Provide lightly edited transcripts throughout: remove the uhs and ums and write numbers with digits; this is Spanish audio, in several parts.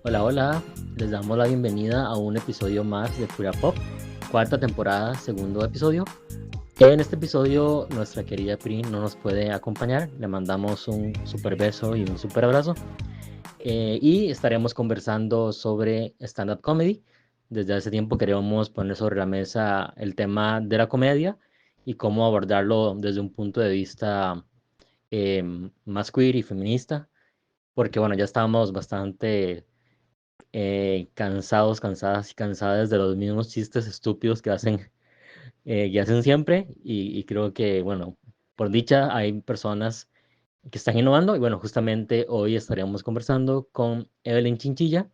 Hola, hola, les damos la bienvenida a un episodio más de Pura Pop, cuarta temporada, segundo episodio. En este episodio nuestra querida Pri no nos puede acompañar, le mandamos un super beso y un super abrazo y estaremos conversando sobre stand-up comedy. Desde hace tiempo queríamos poner sobre la mesa el tema de la comedia y cómo abordarlo desde un punto de vista más queer y feminista, porque bueno, ya estábamos bastante cansados, cansadas y cansadas de los mismos chistes estúpidos que hacen siempre y creo que, bueno, por dicha hay personas que están innovando y bueno, justamente hoy estaremos conversando con Evelyn Chinchilla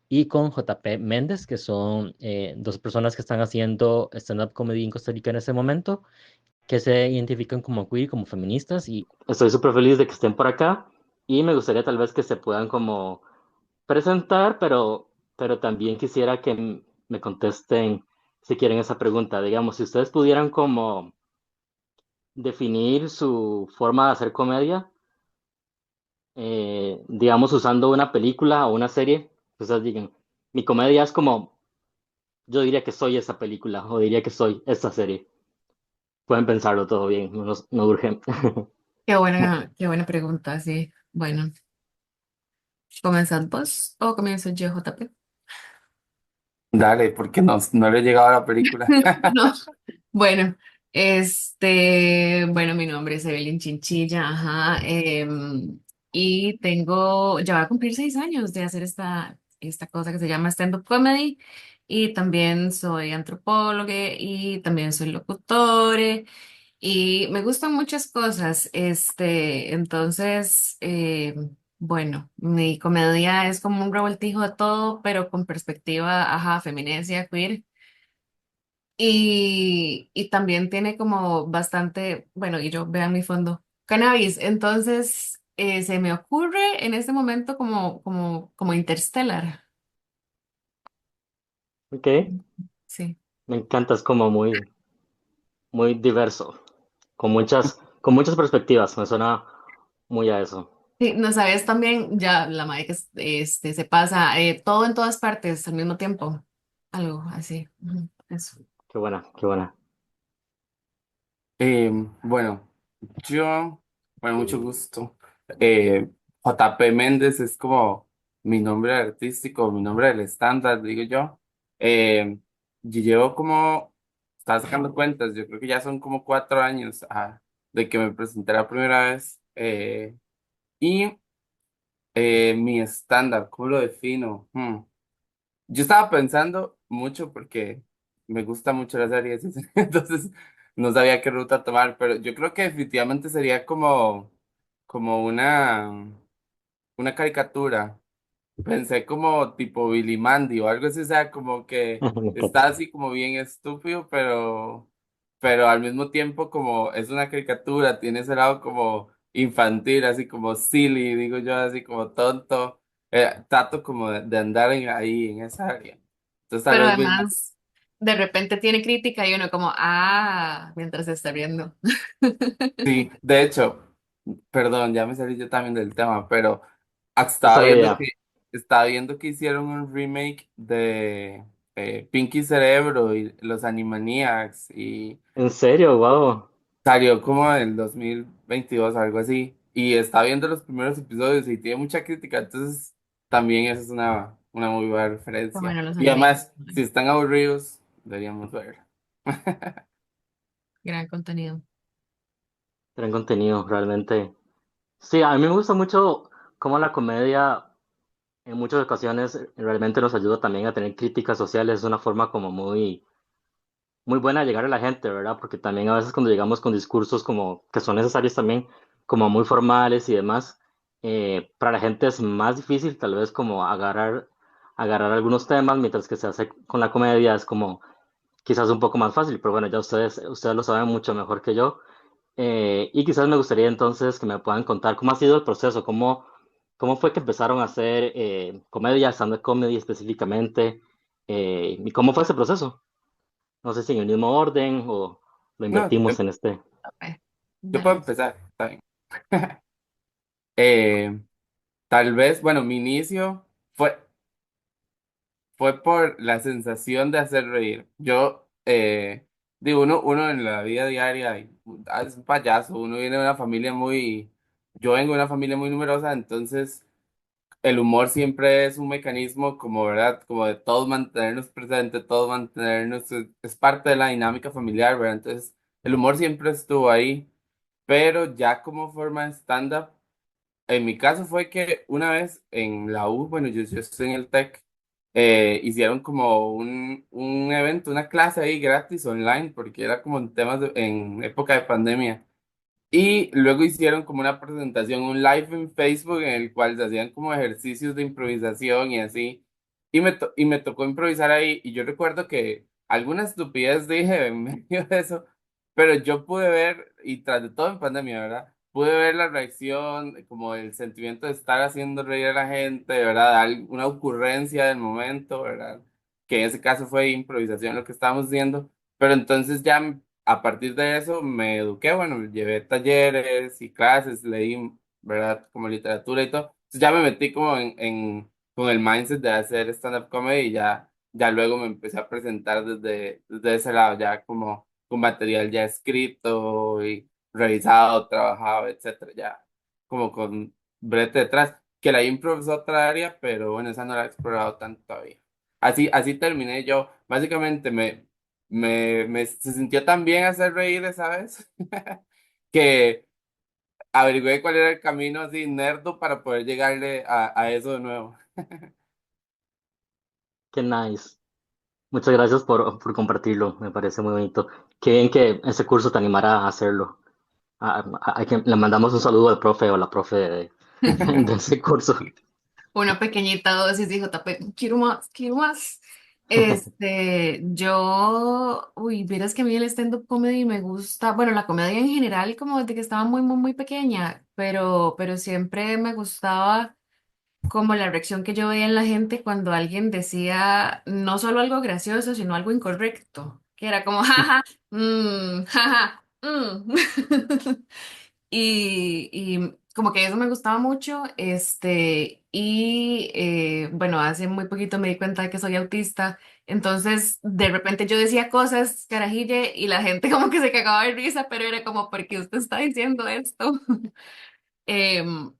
y con JP Méndez, que son dos personas que están haciendo stand-up comedy en Costa Rica en este momento, que se identifican como queer, como feministas y estoy súper feliz de que estén por acá y me gustaría tal vez que se puedan como presentar, pero también quisiera que me contesten si quieren esa pregunta. Digamos, si ustedes pudieran como definir su forma de hacer comedia, digamos, usando una película o una serie, que ustedes digan, mi comedia es como, yo diría que soy esa película o diría que soy esta serie. Pueden pensarlo todo bien, no urgen. Qué buena pregunta, sí. Bueno, ¿comenzas vos o comienzo yo, JP? Dale, porque no le he llegado a la película. No. Bueno, bueno, mi nombre es Evelyn Chinchilla, ajá, y ya va a cumplir 6 años de hacer esta cosa que se llama stand-up comedy, y también soy antropóloga y también soy locutora. Y me gustan muchas cosas, entonces, bueno, mi comedia es como un revoltijo de todo, pero con perspectiva, ajá, feminecia, queer, y también tiene como bastante, bueno, y yo vean mi fondo, cannabis, entonces, se me ocurre en este momento como Interstellar, Ok, sí. me encanta, es como muy diverso, con muchas perspectivas, me suena muy a eso. Sí, no sabes también, ya la madre que se pasa todo en todas partes al mismo tiempo. Algo así. Ujú, eso. Qué buena, qué buena. Bueno, yo, bueno, mucho gusto. JP Méndez es como mi nombre artístico, mi nombre del estándar, digo yo. Yo llevo como, estaba sacando cuentas, yo creo que ya son como 4 años de que me presenté la primera vez. Y mi estándar, ¿cómo lo defino? Yo estaba pensando mucho porque me gusta mucho las series, entonces no sabía qué ruta tomar, pero yo creo que definitivamente sería como una caricatura. Pensé como tipo Billy Mandy o algo así, o sea, como que Me encanta. está así como bien estúpido, pero al mismo tiempo como es una caricatura, tiene ese lado como infantil, así como silly, digo yo, así como tonto. Trato como de andar ahí en esa área. Entonces tal Pero vez Billy Mandy. además, de repente tiene crítica y uno como, mientras se está viendo. Sí, de hecho, perdón, ya me salí yo también del tema, pero Esa estaba es la viendo idea. que hicieron un remake de Pinky Cerebro y los Animaniacs y ¿En serio? Wow. salió como en el 2022, algo así, y estaba viendo los primeros episodios y tiene mucha crítica, entonces también esa es una muy buena Está referencia. bueno, los Y animé. además, si están aburridos, deberíamos verla. Gran contenido. Gran contenido, realmente. Sí, a mí me gusta mucho cómo la comedia en muchas ocasiones realmente nos ayuda también a tener críticas sociales. Es una forma como muy buena de llegar a la gente, ¿verdad? Porque también a veces cuando llegamos con discursos como que son necesarios también, como muy formales y demás, para la gente es más difícil tal vez como agarrar algunos temas, mientras que se hace con la comedia es como quizás un poco más fácil, pero bueno, ya ustedes lo saben mucho mejor que yo. Y quizás me gustaría entonces que me puedan contar cómo ha sido el proceso, cómo fue que empezaron a hacer comedia, stand-up comedy específicamente, y cómo fue ese proceso. No sé si en el mismo orden o lo No, invertimos en este. Ok, yo puedo dale. empezar, está bien. Eh, Tal vez, bueno, mi inicio fue por la sensación de hacer reír. Yo, digo, uno en la vida diaria es un payaso, uno viene de una familia muy, yo vengo de una familia muy numerosa, entonces el humor siempre es un mecanismo como, ¿verdad? Como de todos mantenernos presentes, todos mantenernos, es parte de la dinámica familiar, ¿verdad? Entonces, el humor siempre estuvo ahí, pero ya como forma de stand-up, en mi caso fue que una vez en la U, bueno, yo estoy en el TEC, hicieron como un evento, una clase ahí gratis online, porque era como en en época de pandemia. Y luego hicieron como una presentación, un live en Facebook en el cual se hacían como ejercicios de improvisación y así. Y me tocó improvisar ahí. Y yo recuerdo que alguna estupidez dije en medio de eso, pero yo pude ver, y tras de todo en pandemia, ¿verdad? Pude ver la reacción, como el sentimiento de estar haciendo reír a la gente, ¿verdad? Una ocurrencia del momento, ¿verdad? Que en ese caso fue improvisación lo que estábamos haciendo. Pero entonces ya a partir de eso me eduqué, bueno, llevé talleres y clases, leí, ¿verdad? Como literatura y todo. Entonces ya me metí como con el mindset de hacer stand-up comedy y ya luego me empecé a presentar desde ese lado, ya como con material ya escrito y revisado, trabajado, etcétera, ya como con brete detrás. Que la impro es otra área, pero bueno, esa no la he explorado tanto todavía. Así terminé yo. Básicamente se sintió tan bien hacer reír esa vez que averigüé cuál era el camino así nerdo para poder llegarle a eso de nuevo. Qué nice. Muchas gracias por compartirlo, me parece muy bonito. Qué bien que ese curso te animara a hacerlo. Le mandamos un saludo al profe o la profe de ese curso. Una pequeñita dosis de JP, quiero más, quiero más. Uy, vieras que a mí el stand-up comedy me gusta, bueno, la comedia en general, como desde que estaba muy, muy, muy pequeña, pero siempre me gustaba como la reacción que yo veía en la gente cuando alguien decía no solo algo gracioso, sino algo incorrecto, que era como, jaja, jaja, y como que eso me gustaba mucho, bueno, hace muy poquito me di cuenta de que soy autista, entonces de repente yo decía cosas, carajille, y la gente como que se cagaba de risa, pero era como, ¿por qué usted está diciendo esto? Em,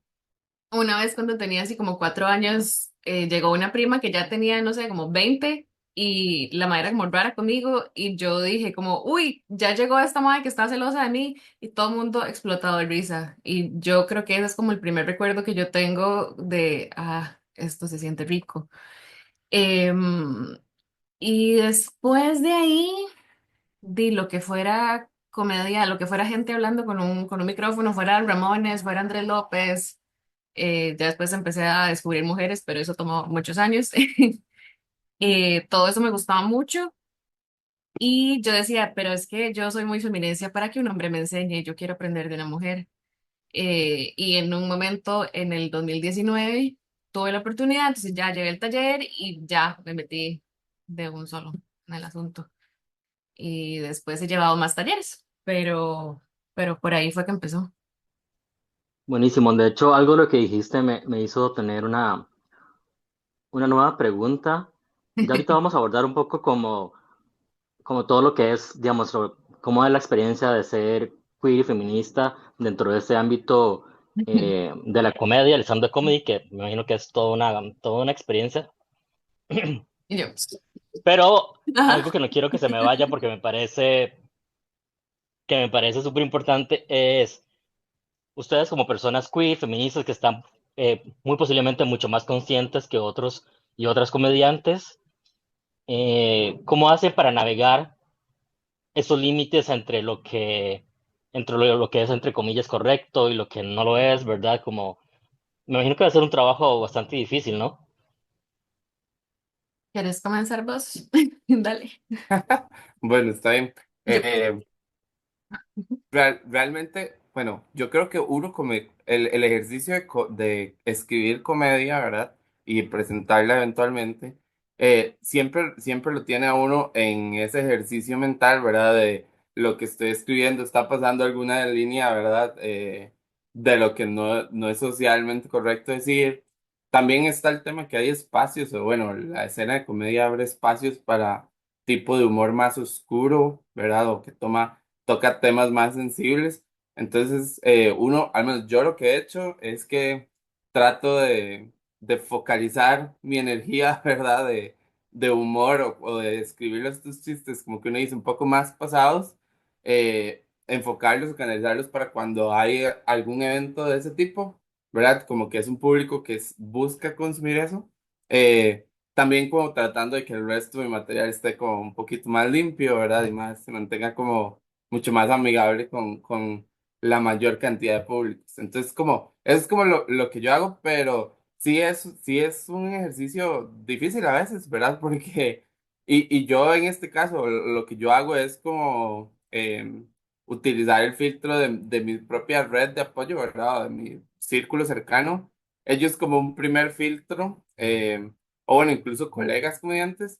una vez cuando tenía así como 4 años, llegó una prima que ya tenía, no sé, como 20 y la madre era como rara conmigo y yo dije como, uy, ya llegó esta madre que está celosa de mí y todo el mundo explotado de risa. Y yo creo que ese es como el primer recuerdo que yo tengo de, esto se siente rico. Em, y después de ahí, di lo que fuera comedia, lo que fuera gente hablando con un micrófono, fuera Ramones, fuera Andrés López. Ya después empecé a descubrir mujeres, pero eso tomó muchos años. Todo eso me gustaba mucho y yo decía, pero es que yo soy muy feminencia para que un hombre me enseñe, yo quiero aprender de una mujer. Y en un momento, en el 2019 tuve la oportunidad, entonces ya llevé el taller y ya me metí de un solo en el asunto. Y después he llevado más talleres, pero por ahí fue que empezó. Buenísimo. De hecho, algo de lo que dijiste me hizo tener una nueva pregunta. Ya ahorita vamos a abordar un poco como todo lo que es, digamos, cómo es la experiencia de ser queer y feminista dentro de ese ámbito de la comedia, el stand-up comedy, que me imagino que es toda una experiencia. Y yo, Pero algo ajá. que no quiero que se me vaya porque me parece súper importante es ustedes como personas queer, feministas que están muy posiblemente mucho más conscientes que otros y otras comediantes, ¿cómo hacen para navegar esos límites entre lo que es entre comillas correcto y lo que no lo es, ¿verdad? Como, me imagino que va a ser un trabajo bastante difícil, ¿no? ¿Quieres comenzar vos? Dale. Bueno, está bien. Yo. Eh, Realmente, bueno, yo creo que uno el ejercicio de escribir comedia, ¿verdad? Y presentarla eventualmente, siempre lo tiene a uno en ese ejercicio mental, ¿verdad? De lo que estoy escribiendo, está pasando alguna línea, ¿verdad? De lo que no es socialmente correcto decir. También está el tema que hay espacios, o bueno, la escena de comedia abre espacios para tipo de humor más oscuro, ¿verdad? O que toca temas más sensibles. Entonces, uno, al menos yo lo que he hecho es que trato de focalizar mi energía, ¿verdad? De humor o de escribir estos chistes, como que uno dice, un poco más pasados, enfocarlos o canalizarlos para cuando hay algún evento de ese tipo, ¿verdad? Como que es un público que busca consumir eso. También como tratando de que el resto de mi material esté como un poquito más limpio, ¿verdad? Y más, se mantenga como mucho más amigable con la mayor cantidad de públicos. Entonces, eso es como lo que yo hago, pero sí es un ejercicio difícil a veces, ¿verdad? Porque, y yo en este caso, lo que yo hago es como utilizar el filtro de mi propia red de apoyo, ¿verdad? De mi círculo cercano. Ellos como un primer filtro, o bueno, incluso colegas comediantes,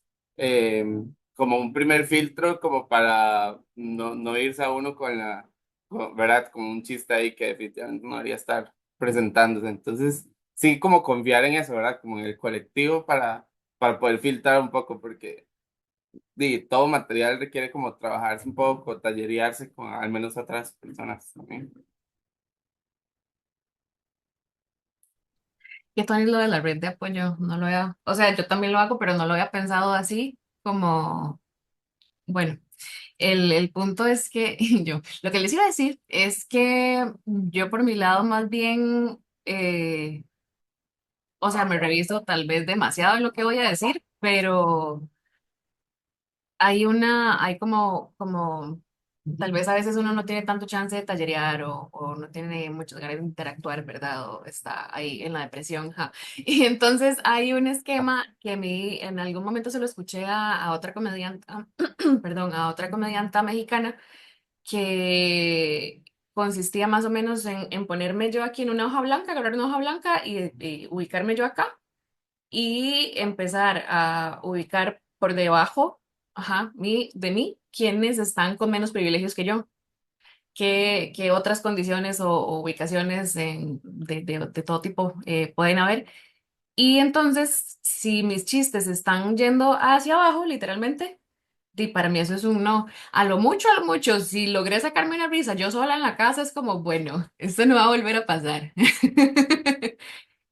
como un primer filtro como para no irse a uno ¿verdad? Como un chiste ahí que definitivamente no debería estar presentándose. Entonces, sí, como confiar en eso, ¿verdad? Como en el colectivo para poder filtrar un poco, porque todo material requiere como trabajarse un poco, tallerearse con al menos otras personas también. ¿Qué tal es lo de la red de apoyo? No lo había, o sea, yo también lo hago, pero no lo había pensado así como, bueno, el punto es que lo que les iba a decir es que yo por mi lado más bien, o sea, me reviso tal vez demasiado en lo que voy a decir, pero hay como, tal vez a veces uno no tiene tanto chance de tallerear o no tiene muchas ganas de interactuar, ¿verdad? O está ahí en la depresión, ja. Y entonces hay un esquema que a mí en algún momento se lo escuché a otra comedianta, perdón, a otra comedianta mexicana que consistía más o menos en ponerme yo aquí en una hoja blanca, agarrar una hoja blanca y ubicarme yo acá y empezar a ubicar por debajo, ajá, de mí, quienes están con menos privilegios que yo, que otras condiciones o ubicaciones de todo tipo pueden haber. Y entonces, si mis chistes están yendo hacia abajo, literalmente, para mí eso es un no. A lo mucho, si logré sacarme una risa yo sola en la casa, es como, bueno, esto no va a volver a pasar.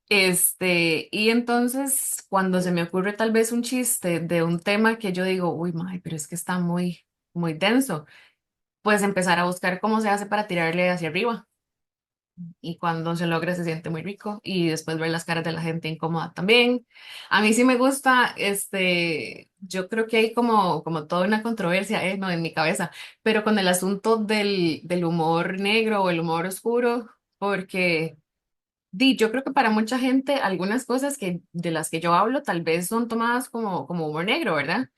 Y entonces cuando se me ocurre tal vez un chiste de un tema que yo digo, uy, mae, pero es que está muy denso, pues empezar a buscar cómo se hace para tirarle hacia arriba. Y cuando se logra se siente muy rico y después ver las caras de la gente incómoda también. A mí sí me gusta, yo creo que hay como toda una controversia, no, en mi cabeza, pero con el asunto del humor negro o el humor oscuro, porque yo creo que para mucha gente algunas cosas de las que yo hablo tal vez son tomadas como humor negro, ¿verdad?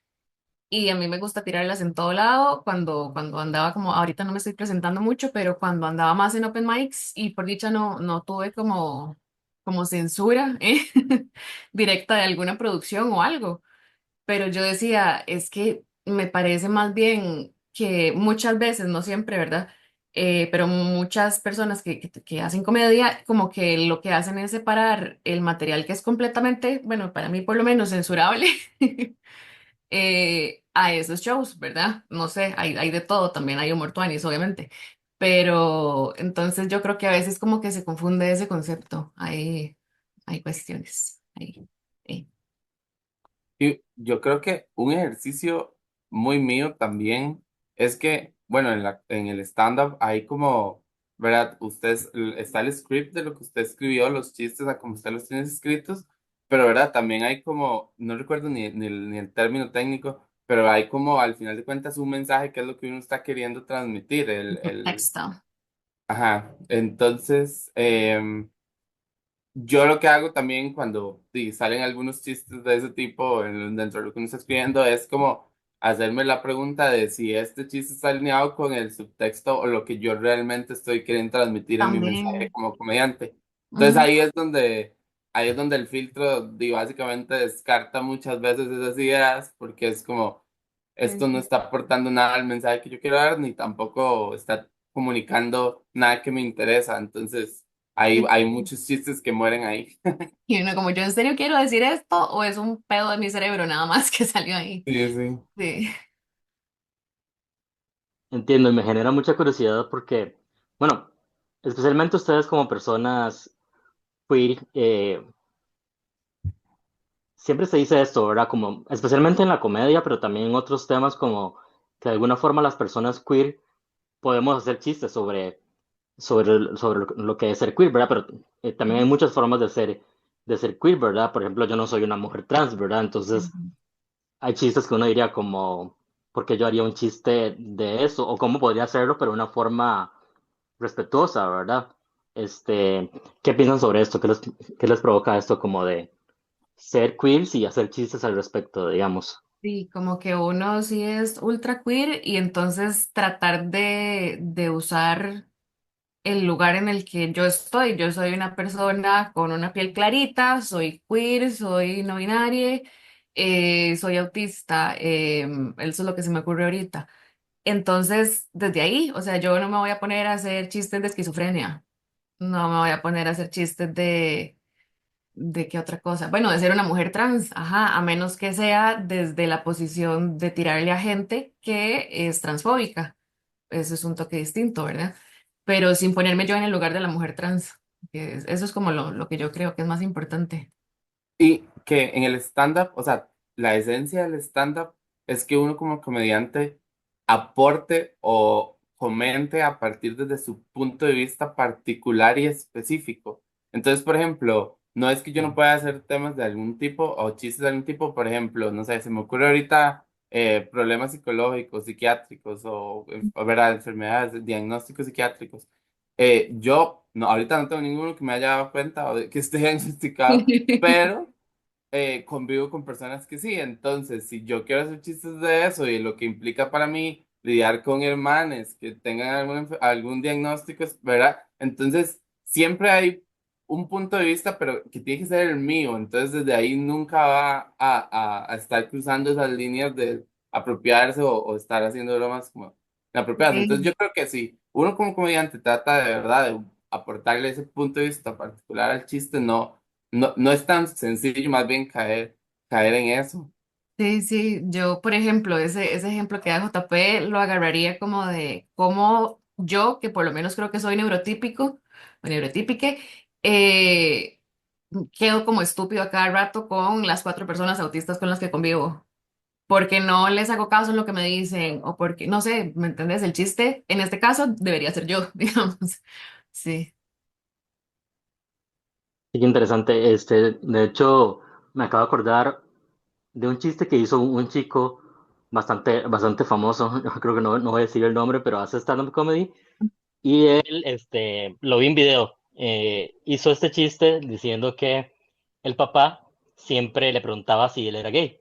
Y a mí me gusta tirarlas en todo lado cuando andaba como, ahorita no me estoy presentando mucho, pero cuando andaba más en open mics y por dicha no tuve como censura directa de alguna producción o algo. Pero yo decía, es que me parece más bien que muchas veces, no siempre, ¿verdad? Pero muchas personas que hacen comedia, como que lo que hacen es separar el material que es completamente, bueno, para mí por lo menos censurable, a esos shows, ¿verdad? No sé, hay de todo, también hay humor tuanis, obviamente. Pero entonces yo creo que a veces como que se confunde ese concepto. Hay cuestiones ahí. Y yo creo que un ejercicio muy mío también es que, bueno, en el stand-up hay como, ¿verdad? Está el script de lo que usted escribió, los chistes a como usted los tiene escritos, pero, ¿verdad? También hay como, no recuerdo ni el término técnico, pero hay como al final de cuentas un mensaje que es lo que uno está queriendo transmitir. Texto. Ajá, entonces, yo lo que hago también cuando salen algunos chistes de ese tipo dentro de lo que uno está escribiendo es como hacerme la pregunta de si este chiste está alineado con el subtexto o lo que yo realmente estoy queriendo transmitir en mi mensaje También. como comediante. Entonces Ujú. ahí es donde ahí es donde el filtro, básicamente descarta muchas veces esas ideas porque es como, Sí, esto no está aportando nada al mensaje que yo quiero dar, ni tampoco está comunicando nada que me interesa. Entonces, hay sí. muchos chistes que mueren ahí. Y uno como, ¿yo en serio quiero decir esto o es un pedo de mi cerebro nada más que salió ahí? Sí, sí. Sí. Entiendo, y me genera mucha curiosidad porque, bueno, especialmente ustedes como personas queer, siempre se dice esto, ¿verdad? Como, especialmente en la comedia, pero también en otros temas como que de alguna forma las personas queer podemos hacer chistes sobre lo que es ser queer, ¿verdad? Pero también hay muchas formas de ser queer, ¿verdad? Por ejemplo, yo no soy una mujer trans, ¿verdad? Entonces, Ujú. hay chistes que uno diría como, ¿por qué yo haría un chiste de eso? O cómo podría hacerlo, pero de una forma respetuosa, ¿verdad? Este, ¿qué piensan sobre esto? Qué les provoca esto como de ser queers y hacer chistes al respecto, digamos? Sí, como que uno sí es ultra queer y entonces tratar de usar el lugar en el que yo estoy. Yo soy una persona con una piel clarita, soy queer, soy no binaria, soy autista. Eso es lo que se me ocurre ahorita. Entonces, desde ahí, o sea, yo no me voy a poner a hacer chistes de esquizofrenia, no me voy a poner a hacer chistes ¿de qué otra cosa? Bueno, de ser una mujer trans, ajá, a menos que sea desde la posición de tirarle a gente que es transfóbica. Eso es un toque distinto, ¿verdad? Pero sin ponerme yo en el lugar de la mujer trans. Eso es como lo que yo creo que es más importante. Y que en el stand-up, o sea, la esencia del stand-up es que uno como comediante aporte o comente a partir desde su punto de vista particular y específico. Entonces, por ejemplo, no es que yo no pueda hacer temas de algún tipo o chistes de algún tipo, por ejemplo, no sé, se me ocurre ahorita problemas psicológicos, psiquiátricos o ¿verdad? Enfermedades, diagnósticos psiquiátricos. Yo no, ahorita no tengo ninguno que me haya dado cuenta o de que esté diagnosticado, pero convivo con personas que sí. Entonces, si yo quiero hacer chistes de eso y lo que implica para mí lidiar con hermanes que tengan algún diagnóstico, ¿verdad? Entonces, siempre hay un punto de vista, pero que tiene que ser el mío. Entonces, desde ahí nunca va a estar cruzando esas líneas de apropiarse o estar haciendo bromas como inapropiadas. Entonces, Sí, yo creo que sí, uno como comediante trata de verdad de aportarle ese punto de vista particular al chiste, no es tan sencillo más bien caer en eso. sí, sí. Yo, por ejemplo, ese ejemplo que da JP lo agarraría como de cómo yo, que por lo menos creo que soy neurotípico o neurotípique, eh, quedo como estúpido a cada rato con las cuatro personas autistas con las que convivo. Porque no les hago caso en lo que me dicen o porque, no sé, ¿me entendés? El chiste, en este caso, debería ser yo, digamos. Sí. Sí, qué interesante. De hecho, me acabo de acordar de un chiste que hizo un chico bastante famoso. Yo creo que no voy a decir el nombre, pero hace stand-up comedy. Y él, lo vi en video. Hizo este chiste diciendo que el papá siempre le preguntaba si él era gay.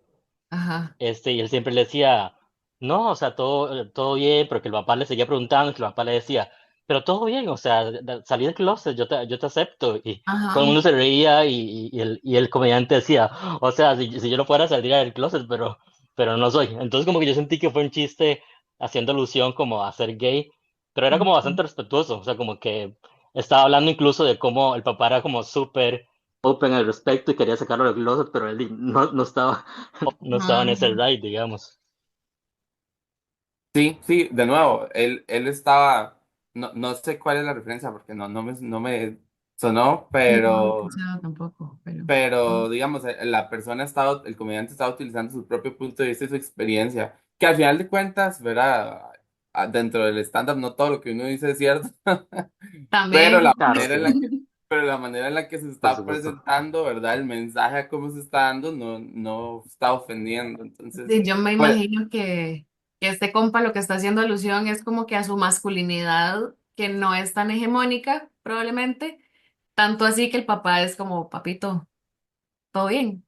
Ajá, Y él siempre le decía, no, o sea, todo bien, pero que el papá le seguía preguntando, y que el papá le decía, pero todo bien, o sea, salí del closet, yo te acepto. Y todo el ajá. mundo se reía y el comediante decía, o sea, si yo no fuera salir del closet, pero no soy. Entonces como que yo sentí que fue un chiste haciendo alusión como a ser gay, pero era como bastante respetuoso, o sea, como que estaba hablando incluso de cómo el papá era como súper open al respecto y quería sacarlo del closet, pero él no estaba no estaba en ese Ajá. ride, digamos. Sí, sí, de nuevo, él estaba, no sé cuál es la referencia porque no me sonó, No he escuchado tampoco, pero... pero digamos, la persona estaba, el comediante estaba utilizando su propio punto de vista y su experiencia, que al final de cuentas, verá, dentro del stand-up no todo lo que uno dice es cierto, pero la También. Claro, manera sí, en la que, pero la manera en la que se por está supuesto. presentando, ¿verdad? El mensaje a cómo se está dando no está ofendiendo. Entonces, Sí, yo me pues, imagino que este compa lo que está haciendo alusión es como que a su masculinidad, que no es tan hegemónica, probablemente. Tanto así que el papá es como, papito, todo bien.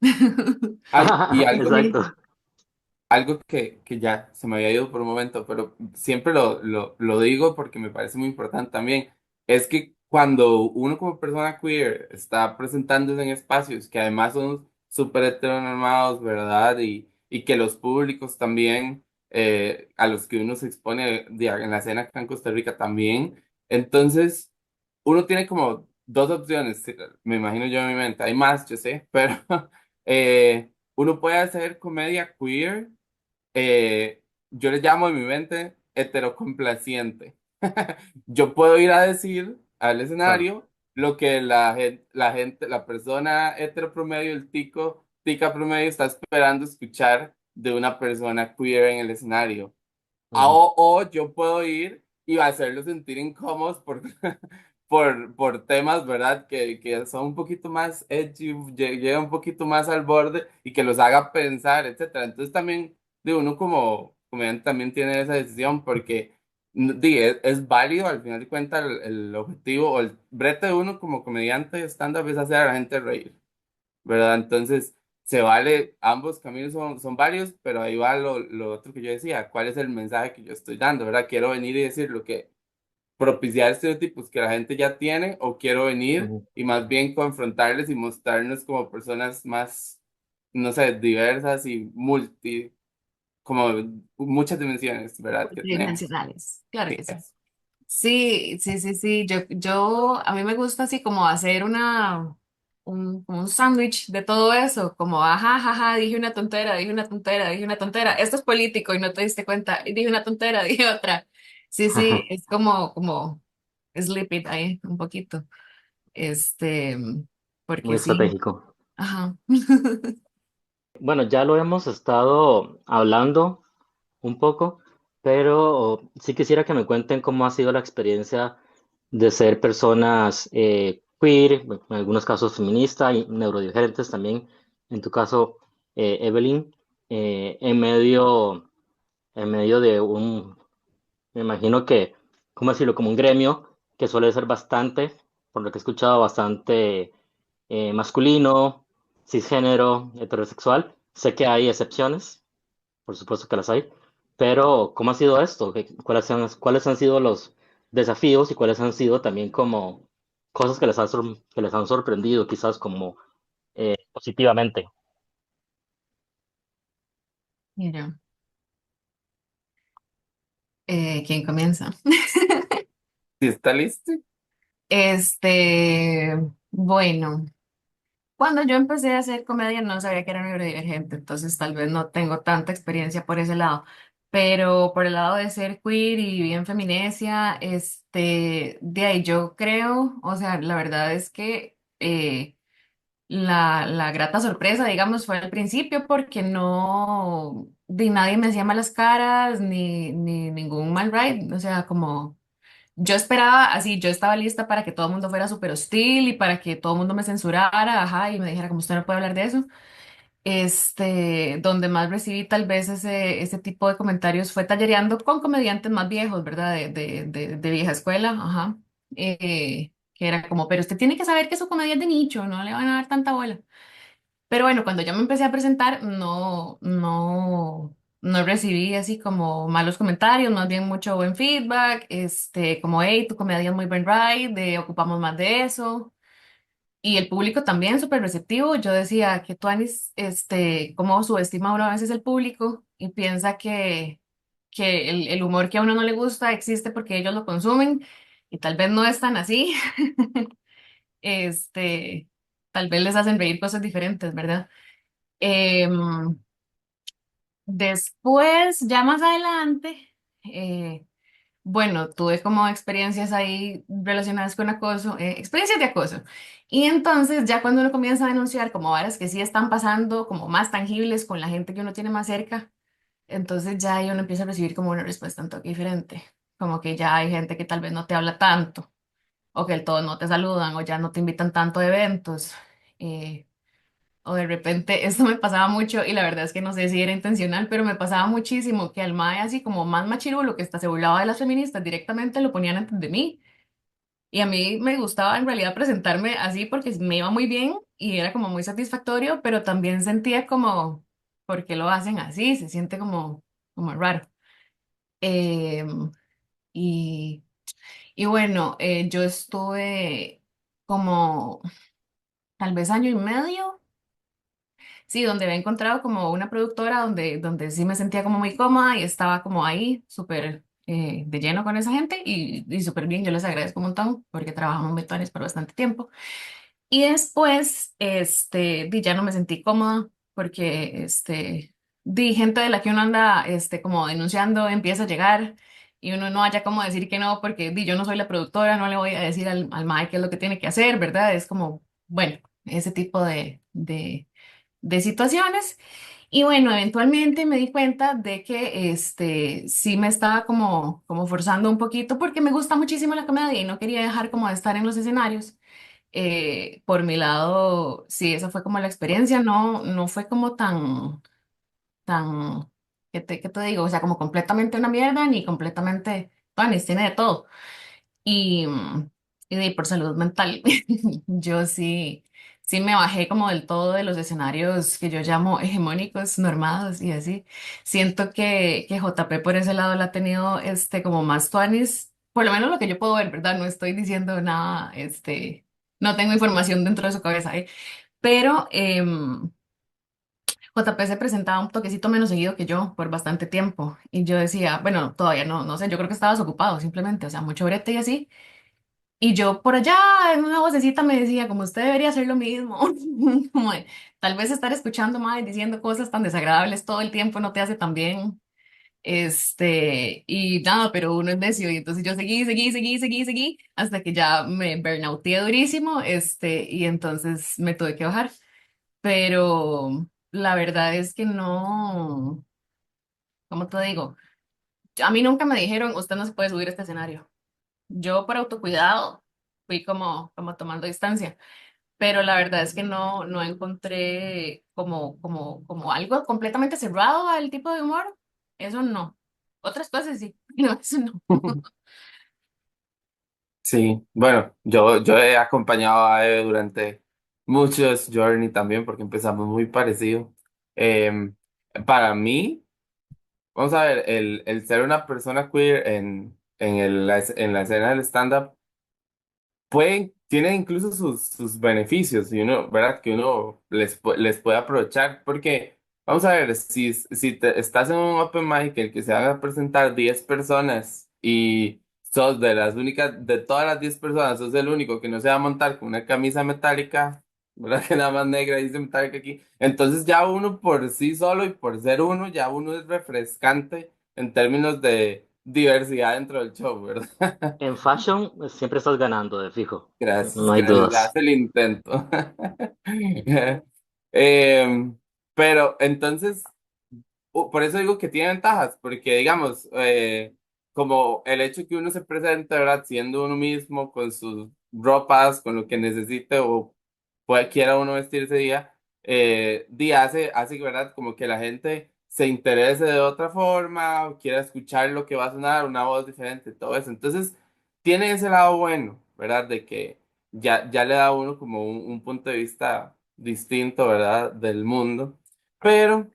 y Sí. algo que ya se me había ido por un momento, pero siempre lo digo porque me parece muy importante también, es que cuando uno como persona queer está presentándose en espacios que además son súper heteronormados, ¿verdad? Y que los públicos también, a los que uno se expone en la escena acá en Costa Rica también, entonces uno tiene como dos opciones, sí, me imagino yo en mi mente, hay más, yo sé, pero uno puede hacer comedia queer, yo le llamo en mi mente heterocomplaciente. Yo puedo ir a decir al Claro. escenario lo que la persona hetero promedio, el tica promedio está esperando escuchar de una persona queer en el escenario. Ujú. O yo puedo ir y hacerlos sentir incómodos por temas, ¿verdad? Que son un poquito más edgy, llegan un poquito más al borde y que los haga pensar, etcétera. Entonces también, de uno como comediante también tiene esa decisión porque es válido, al final de cuentas, el objetivo o el brete de uno como comediante stand-up es hacer a la gente reír. ¿Verdad? Entonces, se vale, ambos caminos son varios, pero ahí va lo otro que yo decía, ¿cuál es el mensaje que yo estoy dando? ¿Verdad? Quiero venir y decir lo que propiciar estereotipos que la gente ya tiene o quiero venir Ujú. y más bien confrontarles y mostrarnos como personas más, no sé, diversas y como muchas dimensiones, ¿verdad? Que tenemos. Multidimensionales, claro Sí, que sí. eso. Sí, sí, sí, sí. A mí me gusta así como hacer como un sándwich de todo eso, como, ajá, ajá, dije una tontera, dije una tontera, dije una tontera. Esto es político y no te diste cuenta. Y dije una tontera, dije otra. Sí, sí, es como slip it ahí un poquito. Este, Muy porque sí, estratégico. ajá. Bueno, ya lo hemos estado hablando un poco, pero sí quisiera que me cuenten cómo ha sido la experiencia de ser personas queer, en algunos casos feminista y neurodivergentes también, en tu caso, Evelyn, en medio de me imagino que, ¿cómo decirlo? Como un gremio que suele ser bastante, por lo que he escuchado, bastante masculino, cisgénero, heterosexual. Sé que hay excepciones, por supuesto que las hay, pero ¿cómo ha sido esto? Cuáles han sido los desafíos y cuáles han sido también como cosas que que les han sorprendido, quizás como positivamente? Mira, ¿quién comienza? ¿Sí está listo? Bueno. Cuando yo empecé a hacer comedia no sabía que era neurodivergente, entonces tal vez no tengo tanta experiencia por ese lado, pero por el lado de ser queer y bien feminesia, de ahí yo creo, o sea, la verdad es que la grata sorpresa, digamos, fue al principio porque nadie me hacía malas caras ni ningún mal ride, o sea, como... Yo esperaba, así, yo estaba lista para que todo el mundo fuera súper hostil y para que todo el mundo me censurara, ajá, y me dijera como usted no puede hablar de eso. Donde más recibí tal vez ese tipo de comentarios fue tallereando con comediantes más viejos, ¿verdad? De vieja escuela, ajá. Que era como, pero usted tiene que saber que su comedia es de nicho, no le van a dar tanta bola. Pero bueno, cuando ya me empecé a presentar, no recibí así como malos comentarios, más bien mucho buen feedback, como, hey, tu comedia es muy buen ride, ocupamos más de eso. Y el público también súper receptivo. Yo decía que Tuanis, cómo subestima uno a veces el público y piensa que el humor que a uno no le gusta existe porque ellos lo consumen y tal vez no es tan así. Este, Tal vez les hacen reír cosas diferentes, ¿verdad? Em, Después, ya más adelante, bueno, tuve como experiencias ahí relacionadas con acoso, experiencias de acoso. Y entonces ya cuando uno comienza a denunciar como varas que sí están pasando, como más tangibles con la gente que uno tiene más cerca, entonces ya ahí uno empieza a recibir como una respuesta un toque diferente. Como que ya hay gente que tal vez no te habla tanto, o que el todo no te saludan, o ya no te invitan tanto a eventos. eh, o de repente, esto me pasaba mucho y la verdad es que no sé si era intencional, pero me pasaba muchísimo que al mae así como más machirulo que hasta se burlaba de las feministas directamente lo ponían antes de mí. Y a mí me gustaba en realidad presentarme así porque me iba muy bien y era como muy satisfactorio, pero también sentía como, ¿por qué lo hacen así? Se siente como raro. Em, y Y bueno, yo estuve como tal vez año y medio. Sí, donde había encontrado como una productora donde sí me sentía como muy cómoda y estaba como ahí súper de lleno con esa gente y súper bien, yo les agradezco un montón porque trabajamos virtuales por bastante tiempo. Y después, ya no me sentí cómoda porque, gente de la que uno anda, como denunciando empieza a llegar y uno no haya como decir que no porque yo no soy la productora, no le voy a decir al mae qué es lo que tiene que hacer, ¿verdad? Es como, bueno, ese tipo de situaciones. Y bueno, eventualmente me di cuenta de que sí me estaba como forzando un poquito porque me gusta muchísimo la comedia y no quería dejar como de estar en los escenarios. Por mi lado, sí, esa fue como la experiencia, no fue como tan, qué te digo? O sea, como completamente una mierda ni completamente, bueno, tiene de todo. Y, por salud mental, yo sí me bajé como del todo de los escenarios que yo llamo hegemónicos, normados y así. Siento que JP por ese lado la ha tenido como más tuanis, por lo menos lo que yo puedo ver, ¿verdad? No estoy diciendo nada, no tengo información dentro de su cabeza, ¿eh? Pero JP se presentaba un toquecito menos seguido que yo por bastante tiempo. Y yo decía, bueno, todavía no sé, yo creo que estabas ocupado simplemente, o sea, mucho brete y así. Y yo por allá en una vocecita me decía, como usted debería hacer lo mismo, como de, tal vez estar escuchando más diciendo cosas tan desagradables todo el tiempo no te hace tan bien. Y nada, pero uno es necio y entonces yo seguí hasta que ya me burnouteé durísimo, y entonces me tuve que bajar. Pero la verdad es que no, ¿cómo te digo? A mí nunca me dijeron, usted no se puede subir a este escenario. Yo por autocuidado fui como tomando distancia, pero la verdad es que no encontré como algo completamente cerrado al tipo de humor. Eso no. Otras cosas sí, no, eso no. Sí, bueno, yo he acompañado a Eve durante muchos Journey también porque empezamos muy parecido. Em, para mí, vamos a ver, el ser una persona queer en la escena del stand-up tiene incluso sus beneficios y uno, ¿verdad? Que uno les puede aprovechar porque, vamos a ver, si estás en un open mic, el que se van a presentar 10 personas y sos de las únicas, de todas las 10 personas, sos el único que no se va a montar con una camisa metálica, ¿verdad? Que nada más negra dice metálica aquí. Entonces ya uno por sí solo y por ser uno, ya uno es refrescante en términos de diversidad dentro del show, ¿verdad? En fashion siempre estás ganando, de fijo. Gracias, No hay gracias. dudas. Haz el intento. Em, pero entonces, por eso digo que tiene ventajas, porque digamos, como el hecho que uno se presente, ¿verdad? Siendo uno mismo, con sus ropas, con lo que necesite o quiera uno vestir ese día, hace, ¿verdad? Como que la gente se interese de otra forma, o quiera escuchar lo que va a sonar, una voz diferente, todo eso. Entonces, tiene ese lado bueno, ¿verdad? De que ya le da a uno como un punto de vista distinto, ¿verdad? Del mundo. Pero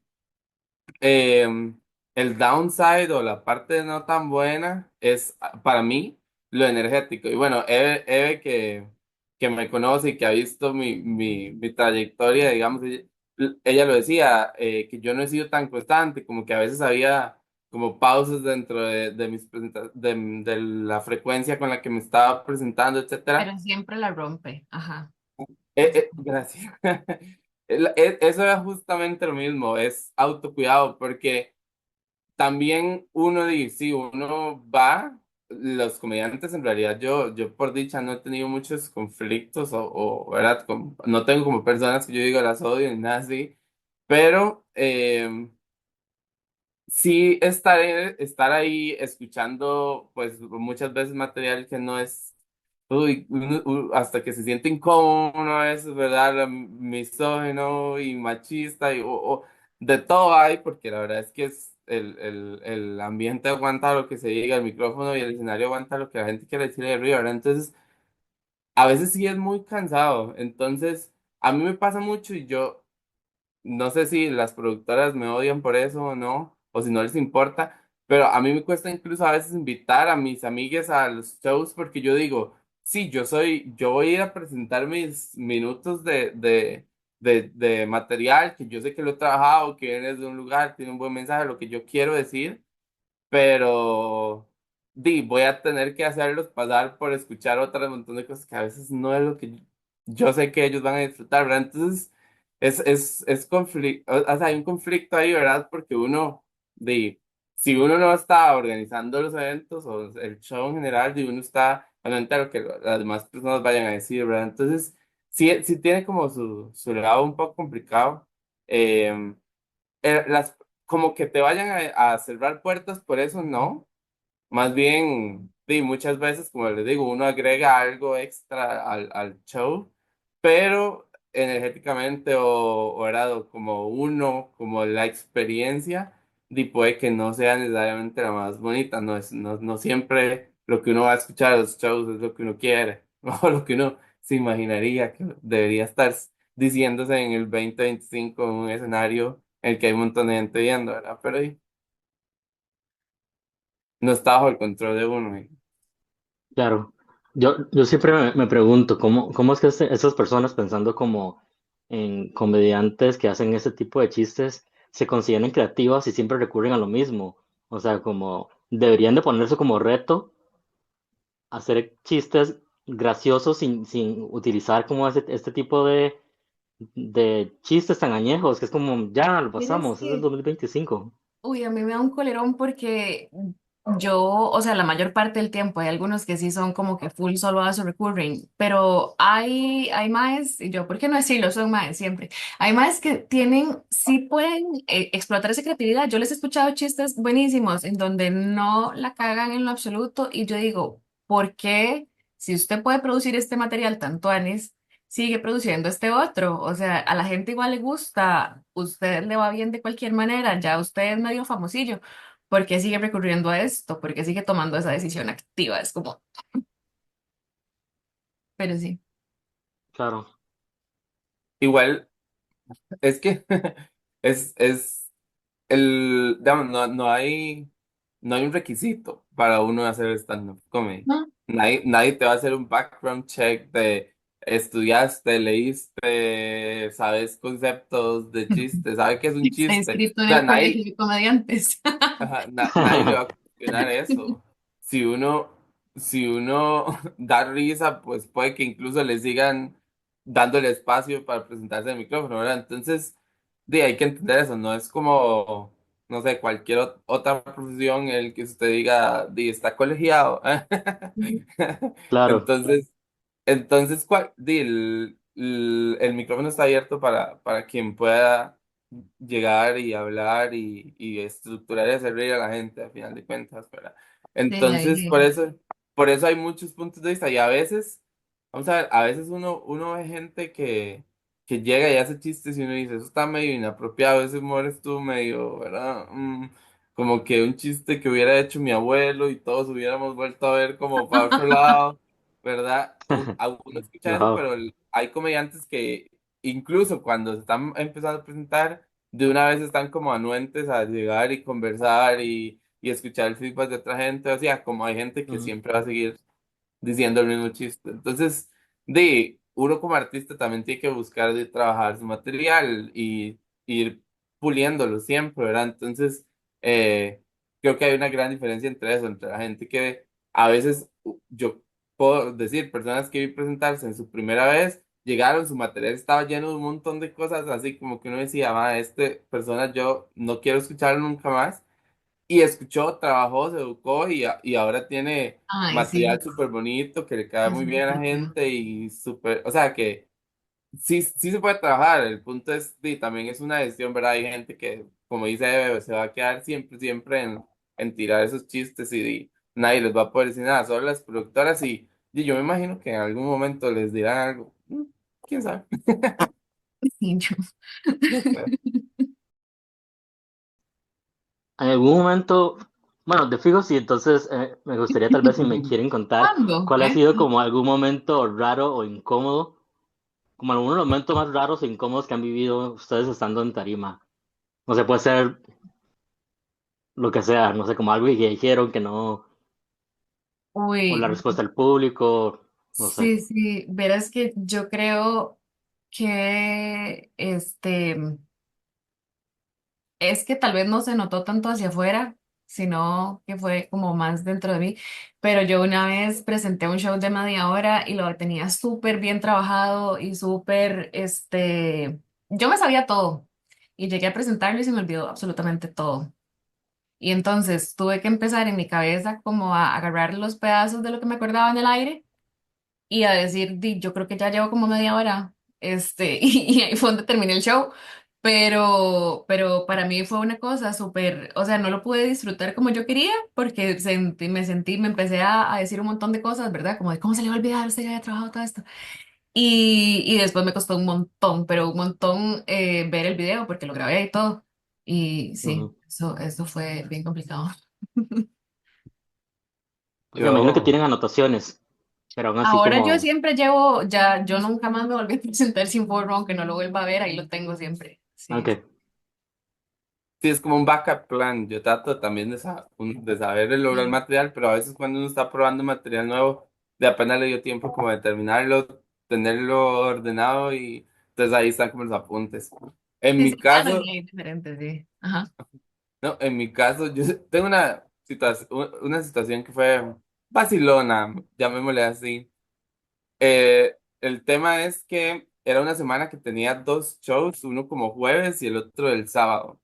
Em, el downside o la parte no tan buena es para mí lo energético. Y bueno, Eve que me conoce y que ha visto mi trayectoria, digamos, ella lo decía, que yo no he sido tan constante, como que a veces había como pausas dentro de de la frecuencia con la que me estaba presentando, etcétera. Pero siempre la rompe, ajá. Gracias. Eso es justamente lo mismo, es autocuidado, porque también uno dice, si uno va, los comediantes en realidad yo por dicha no he tenido muchos conflictos ¿verdad? No tengo como personas que yo diga las odio ni nada así, pero sí estar ahí escuchando pues muchas veces material que no es, hasta que se siente incómodo uno a veces, ¿verdad? Misógino y machista o de todo hay, porque la verdad es que es el ambiente aguanta lo que se diga, el micrófono y el escenario aguanta lo que la gente quiere decir de arriba, ¿verdad? Entonces, a veces sí es muy cansado, entonces, a mí me pasa mucho y no sé si las productoras me odian por eso o no, o si no les importa, pero a mí me cuesta incluso a veces invitar a mis amigas a los shows porque yo digo, sí, yo voy a ir a presentar mis minutos de material, que yo sé que lo he trabajado, que viene de un lugar, tiene un buen mensaje, lo que yo quiero decir, pero voy a tener que hacerlos pasar por escuchar otro montón de cosas que a veces no es lo que yo sé que ellos van a disfrutar, ¿verdad? Entonces, es conflicto, o sea, hay un conflicto ahí, ¿verdad? Porque uno, di, si uno no está organizando los eventos o el show en general, y uno está pendiente a lo que las demás personas vayan a decir, ¿verdad? Entonces, sí tiene como su lado un poco complicado. Eh, como que te vayan a cerrar puertas por eso, no. Más bien, sí, muchas veces, como les digo, uno agrega algo extra al show, pero energéticamente o era como uno, como la experiencia, puede que no sea necesariamente la más bonita, no siempre lo que uno va a escuchar en los shows es lo que uno quiere, o lo que uno se imaginaría que debería estar diciéndose en el 2025 en un escenario en el que hay un montón de gente viendo, ¿verdad? Pero no está bajo el control de uno. Claro, yo siempre me pregunto cómo es que esas personas pensando como en comediantes que hacen ese tipo de chistes se consideran creativas y siempre recurren a lo mismo. O sea, como deberían de ponerse como reto hacer chistes graciosos sin utilizar como este tipo de chistes tan añejos, que es como, ya lo Tienes pasamos, es el que 2025. Uy, a mí me da un colerón porque yo, o sea, la mayor parte del tiempo hay algunos que sí son como que full solo a su recurring, pero hay más, y yo, ¿por qué no decirlo? Son más siempre. Hay más que tienen, sí pueden explotar esa creatividad. Yo les he escuchado chistes buenísimos en donde no la cagan en lo absoluto y yo digo, ¿por qué si usted puede producir este material tanto antes? Sigue produciendo este otro. O sea, a la gente igual le gusta, usted le va bien de cualquier manera, ya usted es medio famosillo. ¿Por qué sigue recurriendo a esto? ¿Por qué sigue tomando esa decisión activa? Es como, pero sí. Claro. Igual, es que es digamos, no hay un requisito para uno hacer stand-up comedy. No, Nadie te va a hacer un background check de estudiaste, leíste, sabes conceptos de chiste, sabe qué es un está chiste. inscrito O en sea, el colegio de comediantes. ajá, nadie le va a cuestionar eso. Si uno, si uno da risa, pues puede que incluso le sigan dándole espacio para presentarse el micrófono, ¿verdad? Entonces, hay que entender eso, no es como, no sé, cualquier otra profesión en el que usted diga, está colegiado. Claro. Entonces, el micrófono está abierto para quien pueda llegar y hablar y estructurar y hacer reír a la gente, al final de cuentas, ¿verdad? Sí, Entonces, ahí. por eso hay muchos puntos de vista y a veces, vamos a ver, a veces uno ve gente que llega y hace chistes y uno dice, eso está medio inapropiado, ese humor estuvo medio, ¿verdad? Como que un chiste que hubiera hecho mi abuelo y todos hubiéramos vuelto a ver como para otro lado, ¿verdad? Uno escucha eso, Wow. pero hay comediantes que incluso cuando se están empezando a presentar, de una vez están como anuentes a llegar y conversar y escuchar el feedback de otra gente. O sea, como hay gente que Ujú. siempre va a seguir diciendo el mismo chiste. Entonces, uno como artista también tiene que buscar de trabajar su material y ir puliéndolo siempre, ¿verdad? Entonces, creo que hay una gran diferencia entre eso, entre la gente que a veces yo puedo decir, personas que vi presentarse en su primera vez, llegaron, su material estaba lleno de un montón de cosas, así como que uno decía, este persona yo no quiero escuchar nunca más. Y escuchó, trabajó, se educó y ahora tiene Ay, material sí, súper bonito que le cae es muy muy bien a la propio. gente y súper, o sea que sí se puede trabajar. El punto es, también es una decisión, ¿verdad? Hay gente que, como dice Eve, se va a quedar siempre en tirar esos chistes y nadie les va a poder decir nada, solo las productoras y yo me imagino que en algún momento les dirán algo. ¿Quién sabe? Sí, yo. No creo. En algún momento, bueno, de fijo, sí, entonces me gustaría tal vez si me quieren contar ¿Cuándo? cuál ha sido como algún momento raro o incómodo, como alguno de los momentos más raros o incómodos que han vivido ustedes estando en tarima. No sé, puede ser lo que sea, no sé, como algo que dijeron que no, o la Uy, respuesta del público, no sé. sí, sí, verás que yo creo que es que tal vez no se notó tanto hacia afuera, sino que fue como más dentro de mí. Pero yo una vez presenté un show de media hora y lo tenía súper bien trabajado y súper, yo me sabía todo. Y llegué a presentarlo y se me olvidó absolutamente todo. Y entonces tuve que empezar en mi cabeza como a agarrar los pedazos de lo que me acordaba en el aire y a decir, "Di, yo creo que ya llevo como media hora, y ahí fue donde terminé el show, pero para mí fue una cosa súper, o sea, no lo pude disfrutar como yo quería, porque me empecé a decir un montón de cosas, ¿verdad? Como de, ¿cómo se le va a olvidar? Usted ya había trabajado todo esto. Y después me costó un montón, pero un montón ver el video, porque lo grabé y todo. Y sí, Ujú. eso fue bien complicado. Pues me imagino que Yo, tienen anotaciones, pero aún así Ahora yo como, siempre llevo, ya, yo nunca más me volví a presentar sin forro, aunque no lo vuelva a ver, ahí lo tengo siempre. Sí. ok. sí, es como un backup plan. Yo trato también de saber el lograr el material, pero a veces cuando uno está probando material nuevo, de apenas le dio tiempo como de terminarlo, tenerlo ordenado y entonces ahí están como los apuntes. En Sí, sí, mi claro, caso, y es diferente, sí. Ajá, no, en mi caso, yo tengo una situación que fue vacilona, llamémosle así. El tema es que era una semana que tenía dos shows, uno como jueves y el otro el sábado.